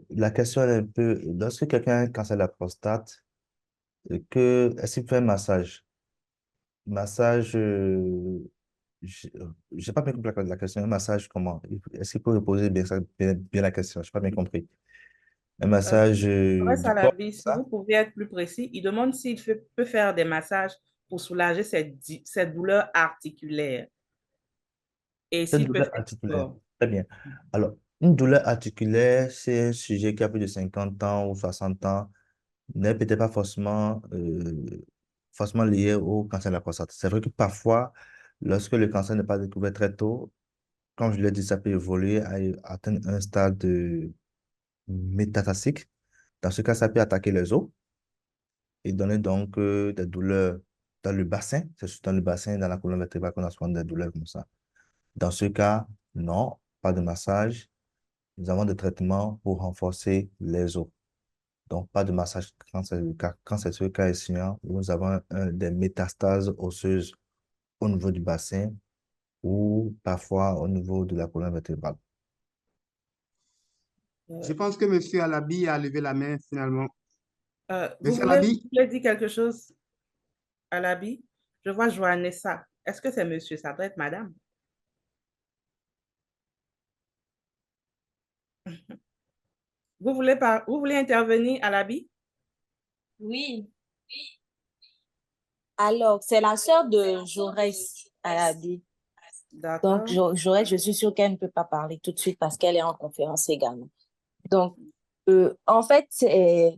la question est un peu, lorsque quelqu'un a un cancer de la prostate, est-ce qu'il fait un massage? Massage, je n'ai pas bien compris la question. Un massage, comment? Est-ce qu'il peut reposer bien la question? Je n'ai pas bien compris. Un massage Jaurès du corps, Alabi, si vous ça? pouvez être plus précis, il demande s'il peut faire des massages pour soulager ses douleurs articulaires et C'est une s'il peut douleur faire du articulaire. sport. Très bien. Alors, une douleur articulaire, c'est un sujet qui a plus de 50 ans ou 60 ans, n'est peut-être pas forcément lié au cancer de la prostate. C'est vrai que parfois, lorsque le cancer n'est pas découvert très tôt, comme je l'ai dit, ça peut évoluer à atteindre un stade métastatique. Dans ce cas, ça peut attaquer les os et donner donc des douleurs dans le bassin. C'est surtout dans le bassin, dans la colonne vertébrale qu'on a souvent des douleurs comme ça. Dans ce cas, non, pas de massage. Nous avons des traitements pour renforcer les os. Donc, pas de massage quand c'est ce cas échéant où nous avons des métastases osseuses au niveau du bassin ou parfois au niveau de la colonne vertébrale. Je pense que Monsieur Alabi a levé la main finalement. Vous Monsieur voulez Alabi, dire quelque chose, Alabi? Je vois Joannessa. Est-ce que c'est monsieur? Ça doit être madame. Vous voulez intervenir, Alabi? Oui, Alors, c'est la sœur de Jaurès Alabi. Donc, D'accord. Jaurès, je suis sûre qu'elle ne peut pas parler tout de suite parce qu'elle est en conférence également. Donc, en fait,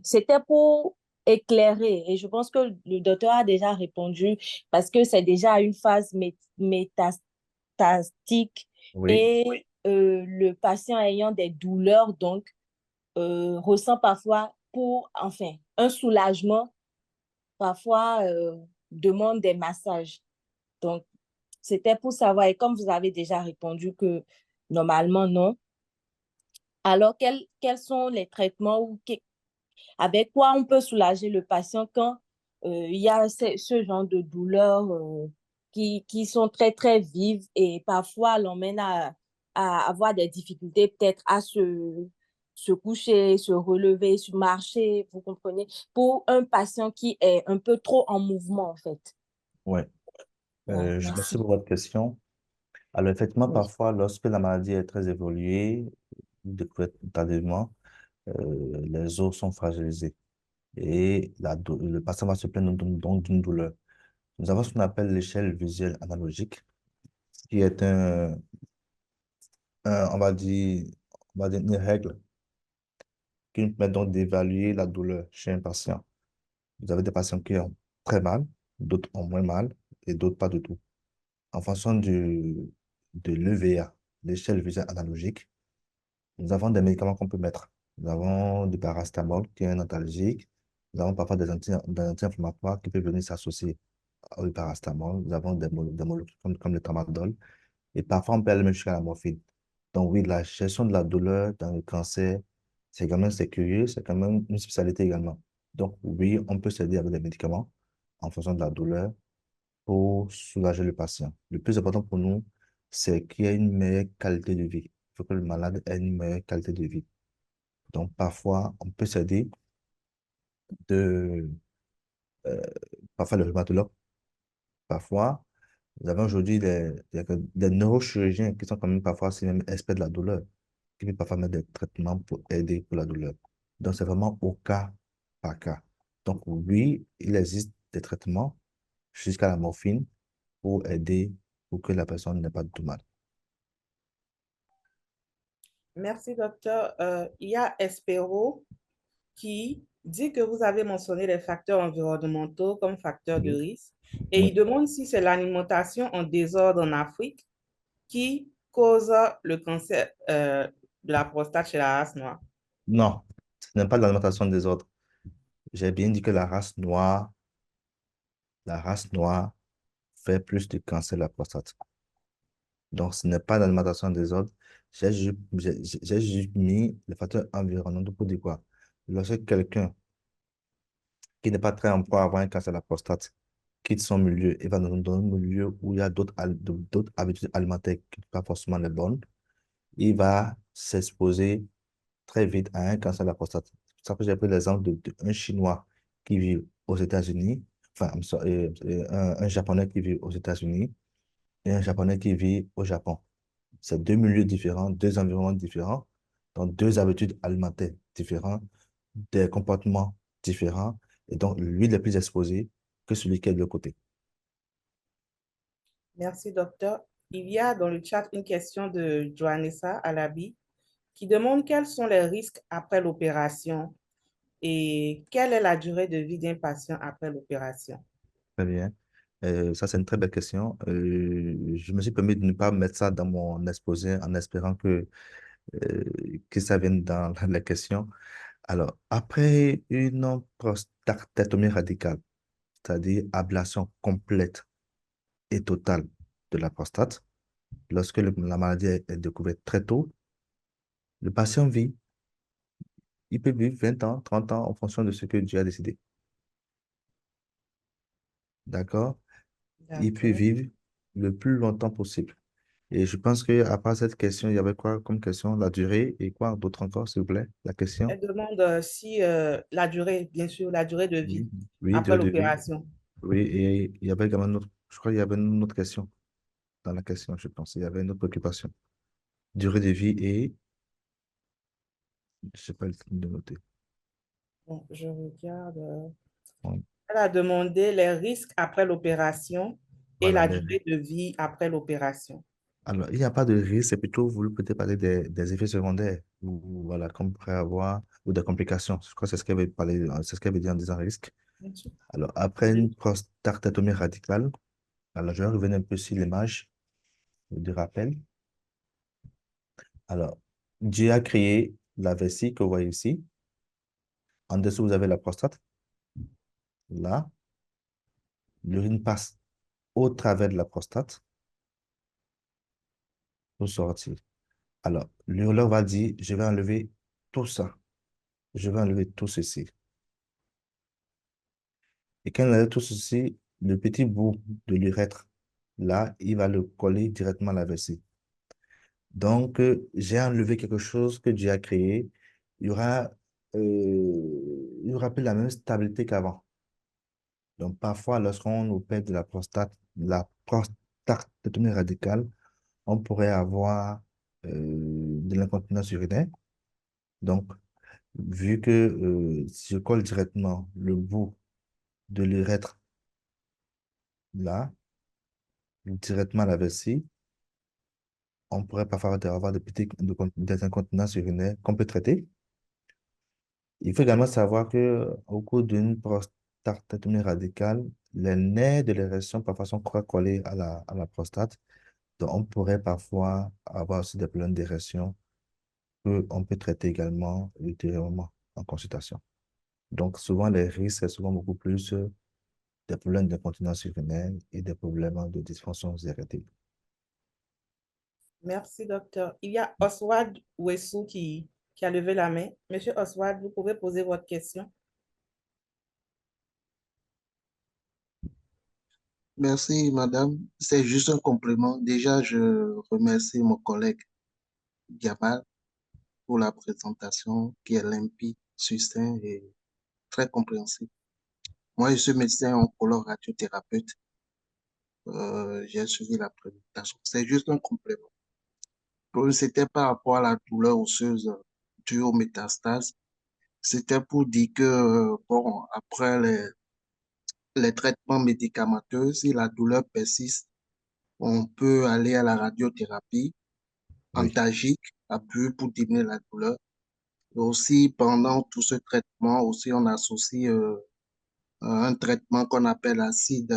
c'était pour éclairer et je pense que le docteur a déjà répondu parce que c'est déjà une phase métastatique Oui, et le patient ayant des douleurs, donc, ressent parfois enfin, un soulagement, parfois demande des massages. Donc, c'était pour savoir, et comme vous avez déjà répondu que normalement non, alors quels sont les traitements ou avec quoi on peut soulager le patient quand il y a ce genre de douleurs qui sont très, très vives et parfois l'emmènent à avoir des difficultés peut-être à se coucher, se relever, se marcher, vous comprenez, pour un patient qui est un peu trop en mouvement en fait. ouais. Voilà, Je merci. merci pour votre question. Alors, effectivement, Oui. parfois, lorsque la maladie est très évoluée, découverte tardivement, les os sont fragilisés et le patient va se plaindre donc d'une douleur. Nous avons ce qu'on appelle l'échelle visuelle analogique, qui est on va dire une règle qui nous permet donc d'évaluer la douleur chez un patient. Vous avez des patients qui ont très mal, d'autres ont moins mal et d'autres pas du tout. En fonction de l'EVA, l'échelle visuelle analogique, nous avons des médicaments qu'on peut mettre. Nous avons du paracétamol qui est un antalgique. Nous avons parfois des anti-inflammatoires qui peuvent venir s'associer au paracétamol. Nous avons des molécules comme le tramadol. Et parfois, on peut aller même jusqu'à la morphine. Donc oui, la gestion de la douleur dans le cancer, c'est curieux, c'est quand même une spécialité également. Donc oui, on peut s'aider avec des médicaments en fonction de la douleur pour soulager le patient. Le plus important pour nous, c'est qu'il y ait une meilleure qualité de vie. Il faut que le malade ait une meilleure qualité de vie. Donc parfois, on peut s'aider de, euh, parfois le rhumatologue, parfois nous avons aujourd'hui des neurochirurgiens qui sont quand même parfois aussi même experts de la douleur, qui peuvent parfois mettre des traitements pour aider pour la douleur. Donc, c'est vraiment au cas par cas. Donc, oui, il existe des traitements jusqu'à la morphine pour aider pour que la personne n'ait pas de tout mal. Merci, docteur. Il y a Espero qui dit que vous avez mentionné les facteurs environnementaux comme facteurs de Oui, risque et oui. il demande si c'est l'alimentation en désordre en Afrique qui cause le cancer de la prostate chez la race noire. Non, ce n'est pas de l'alimentation des autres. J'ai bien dit que la race noire fait plus de cancer de la prostate. Donc, ce n'est pas l'alimentation des autres. J'ai juste mis les facteurs environnementaux pour dire quoi? Lorsque quelqu'un qui n'est pas très en poids avoir un cancer de la prostate quitte son milieu et va dans un milieu où il y a d'autres habitudes alimentaires qui ne sont pas forcément les bonnes, il va s'exposer très vite à un cancer de la prostate. C'est pour ça que j'ai pris l'exemple d'un Chinois qui vit aux États-Unis, enfin, un Japonais qui vit aux États-Unis et un Japonais qui vit au Japon. C'est deux milieux différents, deux environnements différents, donc deux habitudes alimentaires différentes, des comportements différents. Et donc, lui, il est plus exposé que celui qui est de l'autre côté. Merci, docteur. Il y a dans le chat une question de Joannessa Alabi qui demande quels sont les risques après l'opération et quelle est la durée de vie d'un patient après l'opération. Très bien. Ça, c'est une très belle question. Je me suis permis de ne pas mettre ça dans mon exposé en espérant euh, que ça vienne dans la question. Alors, après une prostatectomie radicale, c'est-à-dire ablation complète et totale de la prostate, lorsque la maladie est découverte très tôt, le patient vit, il peut vivre 20 ans, 30 ans en fonction de ce que Dieu a décidé. D'accord? Il peut D'accord. vivre le plus longtemps possible. Et je pense qu'après cette question, il y avait quoi comme question? La durée et quoi d'autre encore, s'il vous plaît? La question? Elle demande si la durée, bien sûr, la durée de vie Oui, oui, après durée de vie. l'opération. Oui, et il y avait également une autre, je crois qu'il y avait une autre question dans la question, je pense. Il y avait une autre préoccupation. Durée de vie et, je sais pas le temps de noter. Bon, je regarde. Oui. Elle a demandé les risques après l'opération et Voilà, la durée de vie après l'opération. alors, il n'y a pas de risque, c'est plutôt, vous peut-être parler des effets secondaires, ou voilà, qu'on pourrait avoir, ou des complications. Je crois que c'est ce qu'elle veut parler, c'est ce qu'elle veut dire en disant risque. Bien sûr. Alors, après une prostatectomie radicale, alors je vais revenir un peu sur l'image du rappel. Alors, Dieu a créé la vessie que vous voyez ici. En dessous, vous avez la prostate. Là, l'urine passe au travers de la prostate pour sortir. Alors, l'urologue va dire, je vais enlever tout ça. Je vais enlever tout ceci. Et quand il enlève tout ceci, le petit bout de l'urètre, là, il va le coller directement à la vessie. Donc, j'ai enlevé quelque chose que Dieu a créé. Il y aura plus la même stabilité qu'avant. Donc, parfois, lorsqu'on opère de la prostatectomie radicale, on pourrait avoir de l'incontinence urinaire. Donc, vu que si je colle directement le bout de l'urètre là, directement à la vessie, on pourrait parfois avoir des incontinences urinaires qu'on peut traiter. Il faut également savoir que au cours d'une prostatectomie radicale, les nerfs de l'érection parfois sont collés à la prostate. Donc, on pourrait parfois avoir aussi des problèmes d'érection qu'on peut traiter également ultérieurement en consultation. Donc, souvent, les risques, c'est souvent beaucoup plus des problèmes d'incontinence urinaire et des problèmes de dysfonction érectile. Merci, docteur. Il y a Oswald Wessou qui a levé la main. Monsieur Oswald, vous pouvez poser votre question. Merci, madame. C'est juste un complément. Déjà, je remercie mon collègue Diabal pour la présentation qui est limpide, succincte et très compréhensible. Moi, je suis médecin oncologue radiothérapeute. J'ai suivi la présentation. C'est juste un complément. C'était par rapport à la douleur osseuse due aux métastases. C'était pour dire que, bon, après les traitements médicamenteux, si la douleur persiste, on peut aller à la radiothérapie Oui, antalgique à but pour diminuer la douleur. Et aussi, pendant tout ce traitement, aussi, on associe un traitement qu'on appelle acide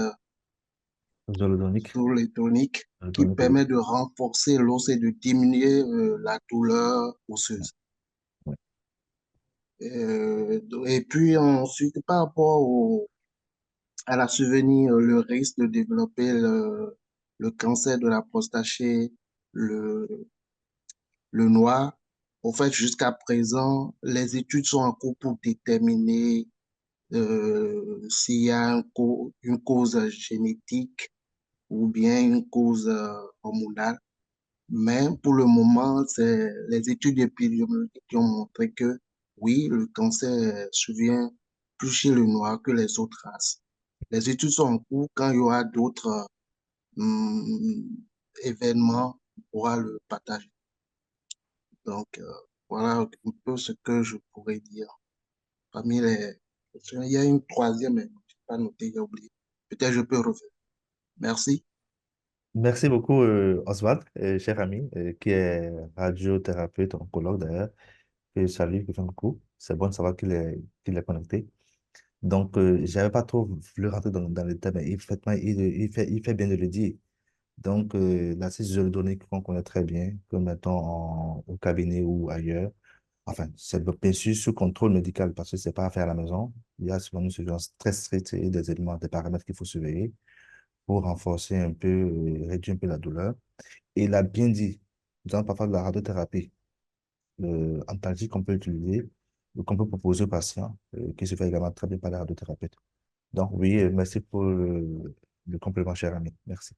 zoledonique. zoledonique qui Zoledonique, oui. permet de renforcer l'os et de diminuer la douleur Ouais, osseuse. ouais. Et puis ensuite, par rapport à la survenue, le risque de développer le cancer de la prostate chez le, le noir, en fait, jusqu'à présent, les études sont en cours pour déterminer s'il y a une cause génétique ou bien une cause hormonale. Mais pour le moment, c'est les études épidémiologiques qui ont montré que oui, le cancer survient plus chez le noir que les autres races. Les études sont en cours. Quand il y aura d'autres hum, événements, on pourra le partager. Donc, voilà un peu ce que je pourrais dire. Parmi les questions, il y a une troisième, mais je n'ai pas noté, j'ai oublié. Peut-être je peux revenir. Merci. Merci beaucoup, Oswald, cher ami, qui est radiothérapeute, oncologue d'ailleurs, que je salue, qui fait un coucou. C'est bon de savoir qu'il est connecté. Donc, je n'avais pas trop voulu rentrer dans le thème, mais effectivement, il fait bien de le dire. Donc, l'acide zoledonique qu'on connaît très bien, que mettons au cabinet ou ailleurs, enfin, c'est bien sûr sous contrôle médical parce que c'est pas à faire à la maison. Il y a souvent une surveillance très stricte et des éléments, des paramètres qu'il faut surveiller pour renforcer un peu, réduire un peu la douleur. Et il a bien dit, nous avons parfois de la radiothérapie antalgique qu'on peut utiliser ou qu'on peut proposer aux patients, qui se fait également très bien par les radiothérapeutes. Donc, oui, merci pour le complément, cher ami. Merci.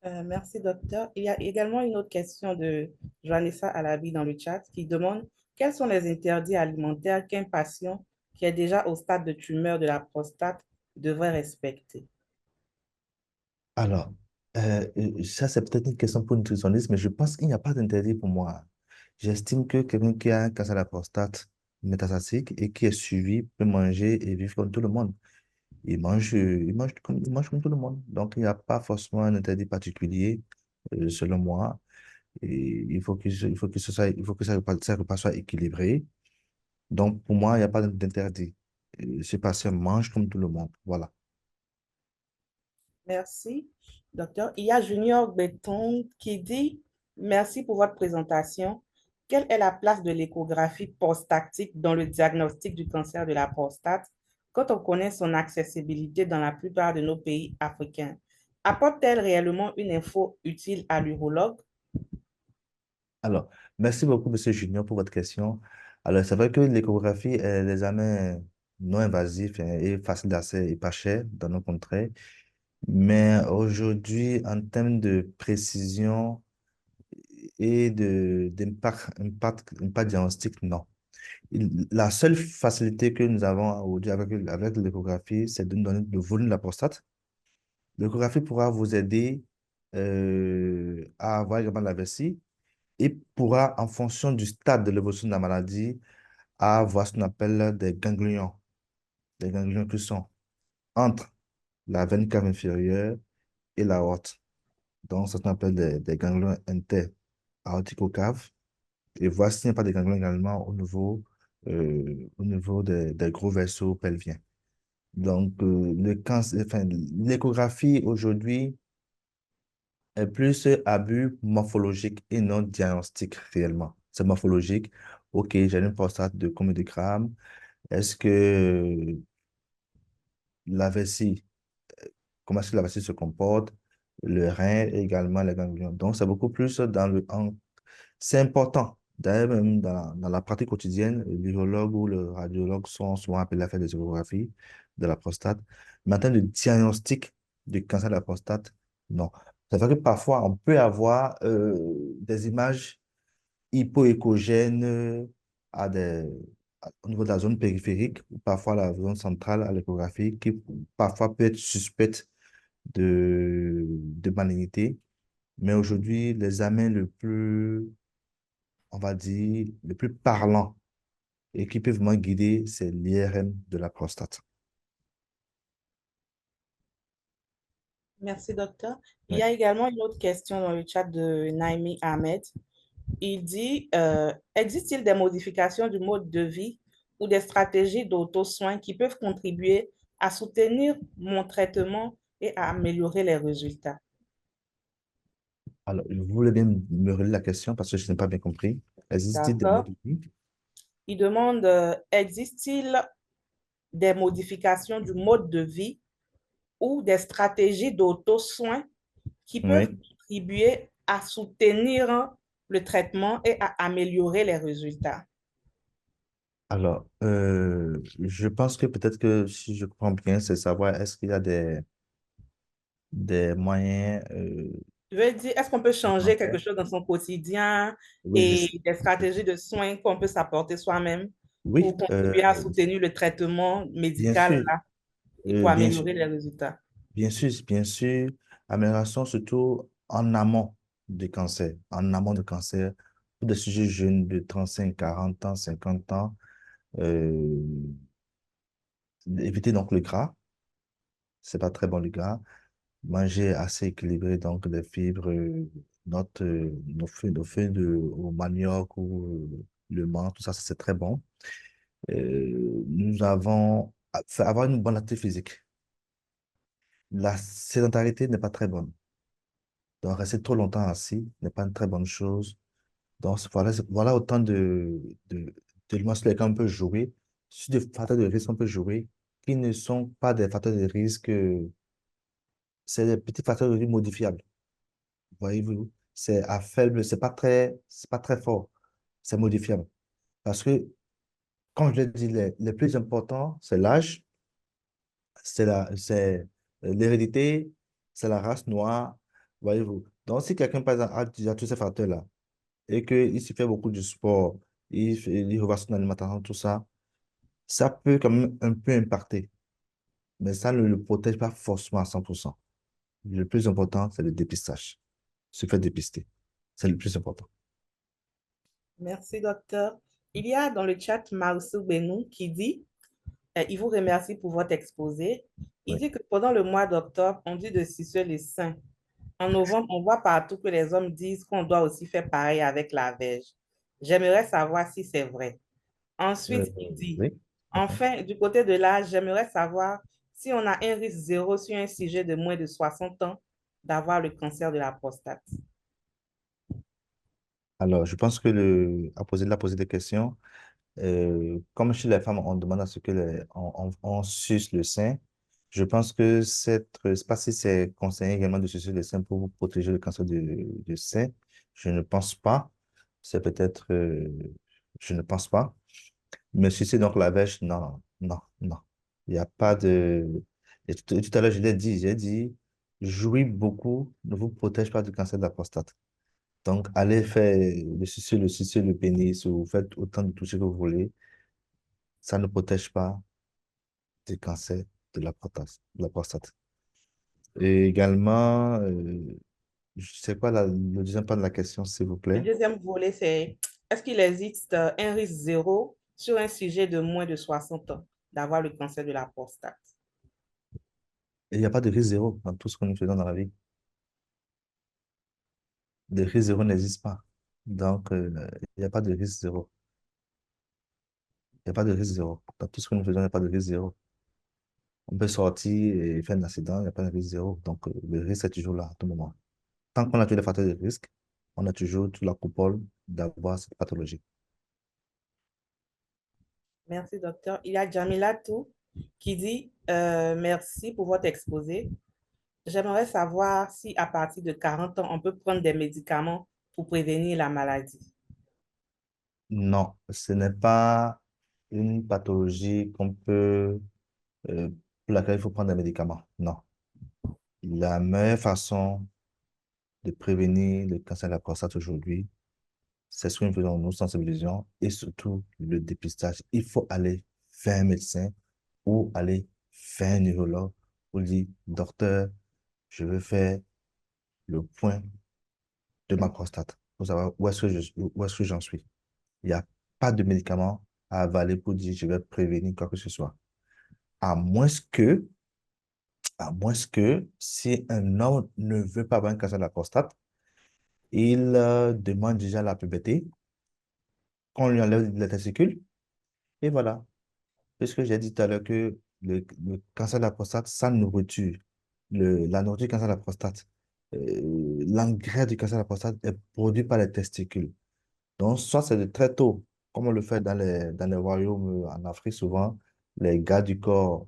Merci, docteur. Il y a également une autre question de Joannessa Alabi dans le chat qui demande quels sont les interdits alimentaires qu'un patient qui est déjà au stade de tumeur de la prostate devrait respecter. Alors, ça, c'est peut-être une question pour une nutritionniste, mais je pense qu'il n'y a pas d'interdit pour moi. J'estime que quelqu'un qui a un cancer de la prostate métastatique et qui est suivi peut manger et vivre comme tout le monde. Il mange comme tout le monde. Donc, il n'y a pas forcément un interdit particulier, selon moi. Et il faut que ça repas soit équilibré. Donc, pour moi, il n'y a pas d'interdit. Ce patient mange comme tout le monde. Voilà. Merci, docteur. Il y a Junior Béton qui dit, merci pour votre présentation. Quelle est la place de l'échographie prostatique dans le diagnostic du cancer de la prostate quand on connaît son accessibilité dans la plupart de nos pays africains? Apporte-t-elle réellement une info utile à l'urologue? Alors, merci beaucoup, Monsieur Junior, pour votre question. Alors, c'est vrai que l'échographie est l'examen non invasif, hein, et facile d'accès et pas cher dans nos contrées. Mais aujourd'hui, en termes de précision et d'impact diagnostic, non. La seule facilité que nous avons aujourd'hui avec l'échographie, c'est de nous donner le volume de la prostate. L'échographie pourra vous aider à avoir également la vessie et pourra, en fonction du stade de l'évolution de la maladie, avoir ce qu'on appelle des ganglions. Des ganglions qui sont entre la veine cave inférieure et l'aorte. Donc, ça qu'on appelle des ganglions inter-aortico-caves. Et voir s'il n'y a pas de ganglions également au niveau des gros vaisseaux pelviens. Donc, l'échographie aujourd'hui est plus à but morphologique et non diagnostique réellement. C'est morphologique. OK, j'ai une prostate de combien de grammes? Est-ce que la vessie, comment est-ce que la vessie se comporte? Le rein et également les ganglions. Donc, c'est beaucoup plus c'est important. D'ailleurs, même dans la pratique quotidienne, l'urologue ou le radiologue sont souvent appelés à faire des échographies de la prostate. Mais en termes de diagnostic du cancer de la prostate, non. C'est vrai que parfois, on peut avoir des images hypoéchogènes au niveau de la zone périphérique ou parfois la zone centrale à l'échographie qui parfois peut être suspecte de malignité. Mais aujourd'hui, l'examen le plus, on va dire, le plus parlant et qui peut vraiment guider, c'est l'IRM de la prostate. Merci, docteur. Il y Ouais. a également une autre question dans le chat de Naimi Ahmed. Il dit, existe-t-il des modifications du mode de vie ou des stratégies d'auto-soin qui peuvent contribuer à soutenir mon traitement et à améliorer les résultats? Alors, vous voulez bien me relayer la question parce que je n'ai pas bien compris. Existe-t-il des D'accord. modes de vie? Il demande, existe-t-il des modifications du mode de vie ou des stratégies d'auto-soin qui peuvent Oui. contribuer à soutenir le traitement et à améliorer les résultats? Alors, je pense que peut-être que si je comprends bien, c'est savoir est-ce qu'il y a des moyens Je veux dire, est-ce qu'on peut changer quelque supplémentaires. chose dans son quotidien Oui, et des stratégies de soins qu'on peut s'apporter soi-même pour oui, contribuer à soutenir le traitement bien médical sûr, là, et pour bien sûr, améliorer les résultats? bien sûr, amélioration surtout en amont du cancer, en amont du cancer, pour des sujets jeunes de 35, 40 ans, 50 ans, euh, éviter donc le gras, c'est pas très bon le gras, manger assez équilibré, donc des fibres, nos feuilles au manioc ou le menthe, tout ça, c'est très bon. Nous avons avoir une bonne activité physique. La sédentarité n'est pas très bonne. Donc, rester trop longtemps assis n'est pas une très bonne chose. Donc, voilà autant d'éléments sur lesquels on peut jouer, sur des facteurs de risque qu'on peut jouer, qui ne sont pas des facteurs de risque, c'est des petits facteurs de risque modifiables. Voyez-vous, c'est pas très fort. C'est modifiable. Parce que, comme je l'ai dit, les plus importants, c'est l'âge, c'est l'hérédité, c'est la race noire. Voyez-vous. Donc, si quelqu'un, par exemple, a déjà tous ces facteurs-là, et qu'il se fait beaucoup de sport, il revoit son alimentation, tout ça, ça peut quand même un peu impacter. Mais ça ne le protège pas forcément à 100%. Le plus important, c'est le dépistage. Se faire dépister. C'est le plus important. Merci, docteur. Il y a dans le chat Maoussou Benou qui dit, il vous remercie pour votre exposé. Il Oui. dit que pendant le mois d'octobre, on dit de sucer les seins. En novembre, on voit partout que les hommes disent qu'on doit aussi faire pareil avec la verge. J'aimerais savoir si c'est vrai. Euh, Ensuite, il dit, oui. Mhm. enfin, du côté de l'âge, j'aimerais savoir si on a un risque zéro sur un sujet de moins de 60 ans d'avoir le cancer de la prostate. Alors, je pense que il a posé des questions. Comme chez les femmes, on demande à ce que on suce le sein. Je pense que c'est pas si c'est conseillé également de sucer le sein pour vous protéger le cancer du sein. Je ne pense pas. C'est peut-être, je ne pense pas. Mais sucer donc la verge, non, non, non. Il n'y a pas de. Et tout à l'heure, je l'ai dit, j'ai dit, jouir beaucoup ne vous protège pas du cancer de la prostate. Donc, allez faire le sucer le pénis ou faites autant de toucher que vous voulez. Ça ne protège pas du cancer de la prostate. De la prostate. Et également, c'est quoi le deuxième part de la question, s'il vous Le plaît? deuxième volet, c'est est-ce qu'il existe un risque zéro sur un sujet de moins de 60 ans d'avoir le cancer de la prostate? Il n'y a pas de risque zéro dans tout ce que nous faisons dans la vie. Le risque zéro n'existe pas. Donc, il n'y a pas de risque zéro. Il n'y a pas de risque zéro. Dans tout ce que nous faisons, il n'y a pas de risque zéro. On peut sortir et faire un accident, il n'y a pas de risque zéro. Donc, le risque est toujours là à tout moment. Tant qu'on a tous les facteurs de risque, on a toujours toute la coupole d'avoir cette pathologie. Merci, docteur. Il y a Jamila Tou qui dit merci pour votre exposé. J'aimerais savoir si à partir de 40 ans, on peut prendre des médicaments pour prévenir la maladie. Non, ce n'est pas une pathologie euh, pour laquelle il faut prendre des médicaments. Non. La meilleure façon de prévenir le cancer de la prostate aujourd'hui, c'est ce que nous faisons, nous sensibilisons et surtout le dépistage. Il faut aller faire un médecin ou aller faire un neurologue pour dire, docteur, je veux faire le point de ma prostate pour savoir où est-ce que j'en suis. Il n'y a pas de médicament à avaler pour dire, je vais prévenir quoi que ce soit. À moins que, à moins que si un homme ne veut pas avoir un cancer de la prostate, il demande déjà la puberté, qu'on lui enlève les testicules, et voilà. Puisque j'ai dit tout à l'heure que le cancer de la prostate, sa nourriture, la nourriture du cancer de la prostate, l'engrais du cancer de la prostate est produit par les testicules. Donc, soit c'est de très tôt, comme on le fait dans les royaumes en Afrique, souvent, les gars du corps,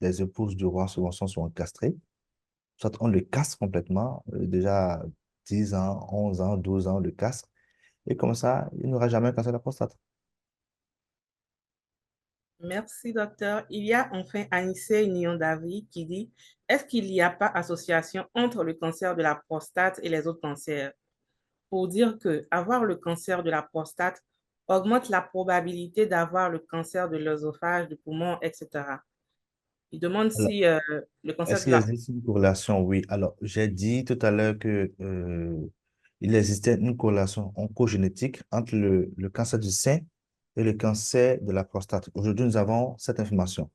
les épouses du roi sont souvent castrés. Soit on le casse complètement, déjà 10 ans, 11 ans, 12 ans, on le casse. Et comme ça, il n'aura jamais un cancer de la prostate. Merci, docteur. Il y a enfin Anissé Nyon-Davy qui dit, est-ce qu'il n'y a pas association entre le cancer de la prostate et les autres cancers? Pour dire que avoir le cancer de la prostate augmente la probabilité d'avoir le cancer de l'œsophage, du poumon, etc. Il demande Alors, si le cancer est-ce de qu'il la... existe une corrélation? Oui. Alors, j'ai dit tout à l'heure que il existait une corrélation oncogénétique entre le cancer du sein et le cancer de la prostate. Aujourd'hui, nous avons cette information.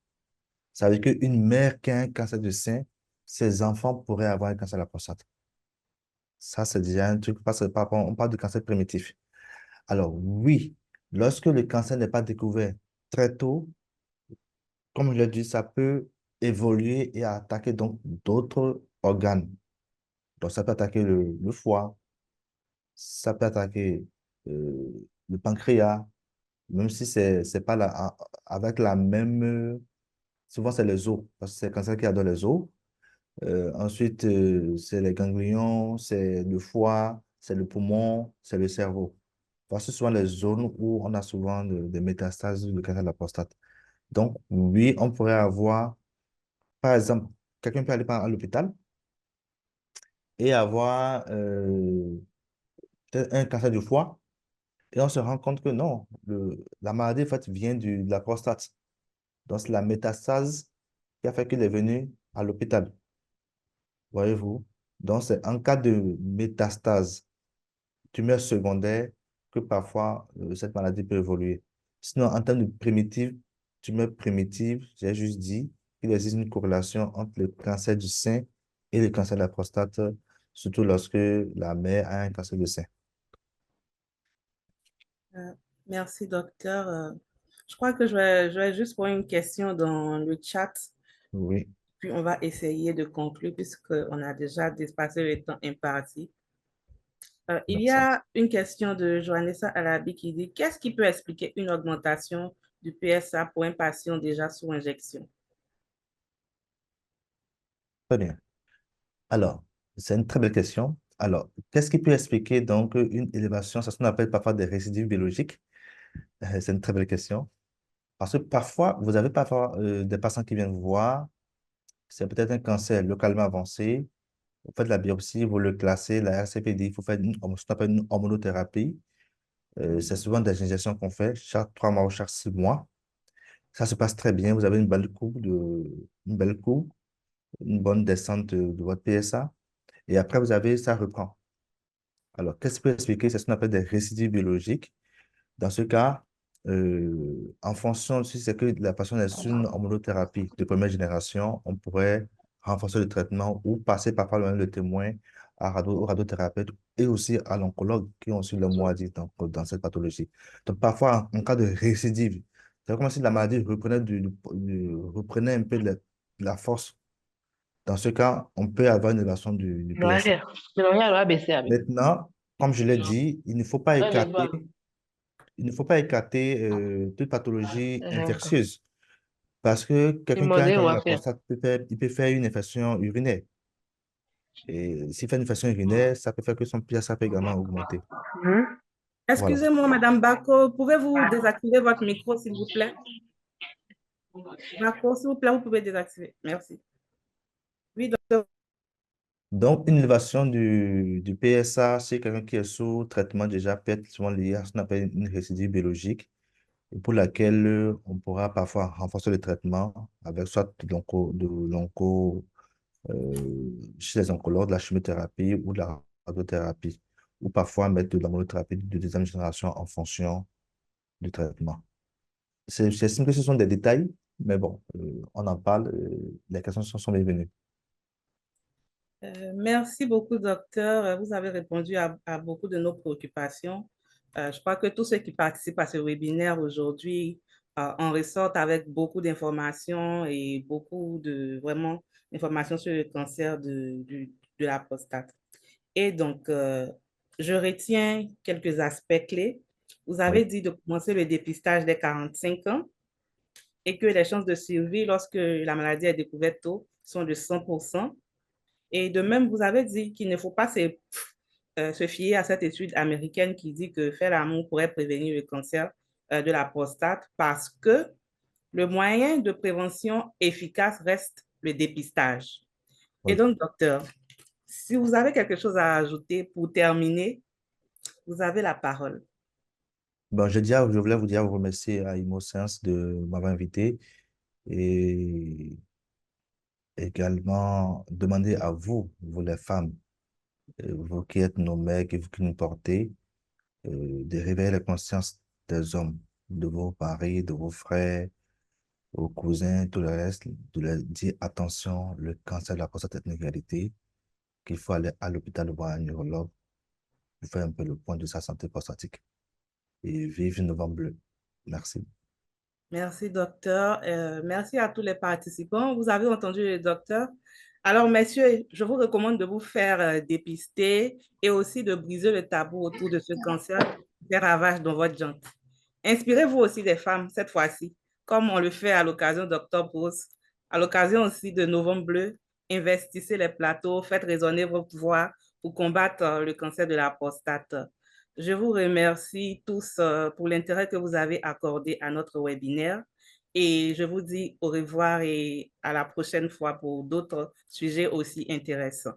Ça veut dire qu'une mère qui a un cancer du sein, ses enfants pourraient avoir un cancer de la prostate. Ça, c'est déjà un truc, parce que on parle de cancer primitif. Alors, oui, lorsque le cancer n'est pas découvert très tôt, comme je l'ai dit, ça peut évoluer et attaquer donc d'autres organes. Donc, ça peut attaquer le foie, ça peut attaquer le pancréas, même si c'est pas avec la même. Souvent, c'est les os, parce que c'est le cancer qui a dans les os. Ensuite, c'est les ganglions, c'est le foie, c'est le poumon, c'est le cerveau. Voici souvent les zones où on a souvent des métastases du cancer de la prostate. Donc, oui, on pourrait avoir, par exemple, quelqu'un peut aller à l'hôpital et avoir peut-être un cancer du foie, et on se rend compte que non, la maladie, en fait, vient de la prostate. Donc, c'est la métastase qui a fait qu'il est venu à l'hôpital. Voyez-vous? Donc, c'est en cas de métastase, tumeur secondaire, que parfois cette maladie peut évoluer. Sinon, en termes de primitive, tu mets primitive, j'ai juste dit qu'il existe une corrélation entre le cancer du sein et le cancer de la prostate, surtout lorsque la mère a un cancer du sein. Merci, docteur. Je crois que je vais juste poser une question dans le chat, Oui, puis on va essayer de conclure puisqu'on a déjà dépassé le temps imparti. Il y merci. a une question de Joannessa Alabi qui dit: qu'est-ce qui peut expliquer une augmentation du PSA pour un patient déjà sous injection? Très bien. Alors, c'est une très belle question. Alors, qu'est-ce qui peut expliquer donc une élévation, c'est ce qu'on appelle parfois des récidives biologiques? C'est une très belle question. Parce que parfois, vous avez parfois des patients qui viennent vous voir, c'est peut-être un cancer localement avancé. Vous faites la biopsie, vous le classez, la RCP dit il faut faire ce qu'on appelle une hormonothérapie. C'est souvent des injections qu'on fait chaque 3 mois ou chaque 6 mois. Ça se passe très bien. Vous avez une bonne descente de votre PSA. Et après, ça reprend. Alors, qu'est-ce qui peut expliquer? C'est ce qu'on appelle des récidives biologiques. Dans ce cas, en fonction, si c'est que la personne est sur une hormonothérapie de première génération, on pourrait renforcer le traitement ou passer parfois le témoin au radiothérapeute et aussi à l'oncologue qui ont aussi le mot à dire dans cette pathologie. Donc, parfois, en cas de récidive, c'est comme si la maladie reprenait un peu la force. Dans ce cas, on peut avoir une élévation du PSA. Maintenant, comme je l'ai dit, il ne faut pas écarter toute pathologie infectieuse parce que quelqu'un qui a un cancer de la prostate il peut faire une infection urinaire. Et s'il fait une infection urinaire, ça peut faire que son PSA peut également augmenter. Voilà. Excusez-moi, Madame Bako, pouvez-vous désactiver votre micro, s'il vous plaît? Bako, s'il vous plaît, vous pouvez désactiver. Merci. Oui, docteur. Donc, une élévation du PSA chez quelqu'un qui est sous traitement déjà peut être souvent liée à ce qu'on appelle une récidive biologique et pour laquelle on pourra parfois renforcer le traitement avec soit chez les oncologues, de la chimiothérapie ou de la radiothérapie, ou parfois mettre de la monothérapie de deuxième génération en fonction du traitement. J'estime que ce sont des détails, mais bon, on en parle, les questions sont bienvenues. Merci beaucoup, docteur. Vous avez répondu à beaucoup de nos préoccupations. Je crois que tous ceux qui participent à ce webinaire aujourd'hui en ressortent avec beaucoup d'informations et beaucoup vraiment d'informations sur le cancer de la prostate. Et donc, je retiens quelques aspects clés. Vous avez Oui. dit de commencer le dépistage dès 45 ans et que les chances de survie lorsque la maladie est découverte tôt sont de 100%. Et de même, vous avez dit qu'il ne faut pas se fier à cette étude américaine qui dit que faire l'amour pourrait prévenir le cancer de la prostate parce que le moyen de prévention efficace reste le dépistage. Et Oui. donc, docteur, si vous avez quelque chose à ajouter pour terminer, vous avez la parole. Bon, je voulais vous remercier à ImoScience de m'avoir invité et également demander à vous, vous les femmes, vous qui êtes nos mères, vous qui nous portez, de réveiller la conscience des hommes, de vos maris, de vos frères, vos cousins, tout le reste, de leur dire attention, le cancer de la prostate est une réalité, qu'il faut aller à l'hôpital voir un neurologue pour faire un peu le point de sa santé prostatique. Et vive Novembre Bleu. Merci. Merci, docteur. Merci à tous les participants. Vous avez entendu le docteur. Alors, messieurs, je vous recommande de vous faire dépister et aussi de briser le tabou autour de ce cancer des ravages dans votre jante. Inspirez-vous aussi des femmes, cette fois-ci, comme on le fait à l'occasion d'Octobre Rose, à l'occasion aussi de Novembre Bleu. Investissez les plateaux, faites résonner vos voix pour combattre le cancer de la prostate. Je vous remercie tous pour l'intérêt que vous avez accordé à notre webinaire et je vous dis au revoir et à la prochaine fois pour d'autres sujets aussi intéressants.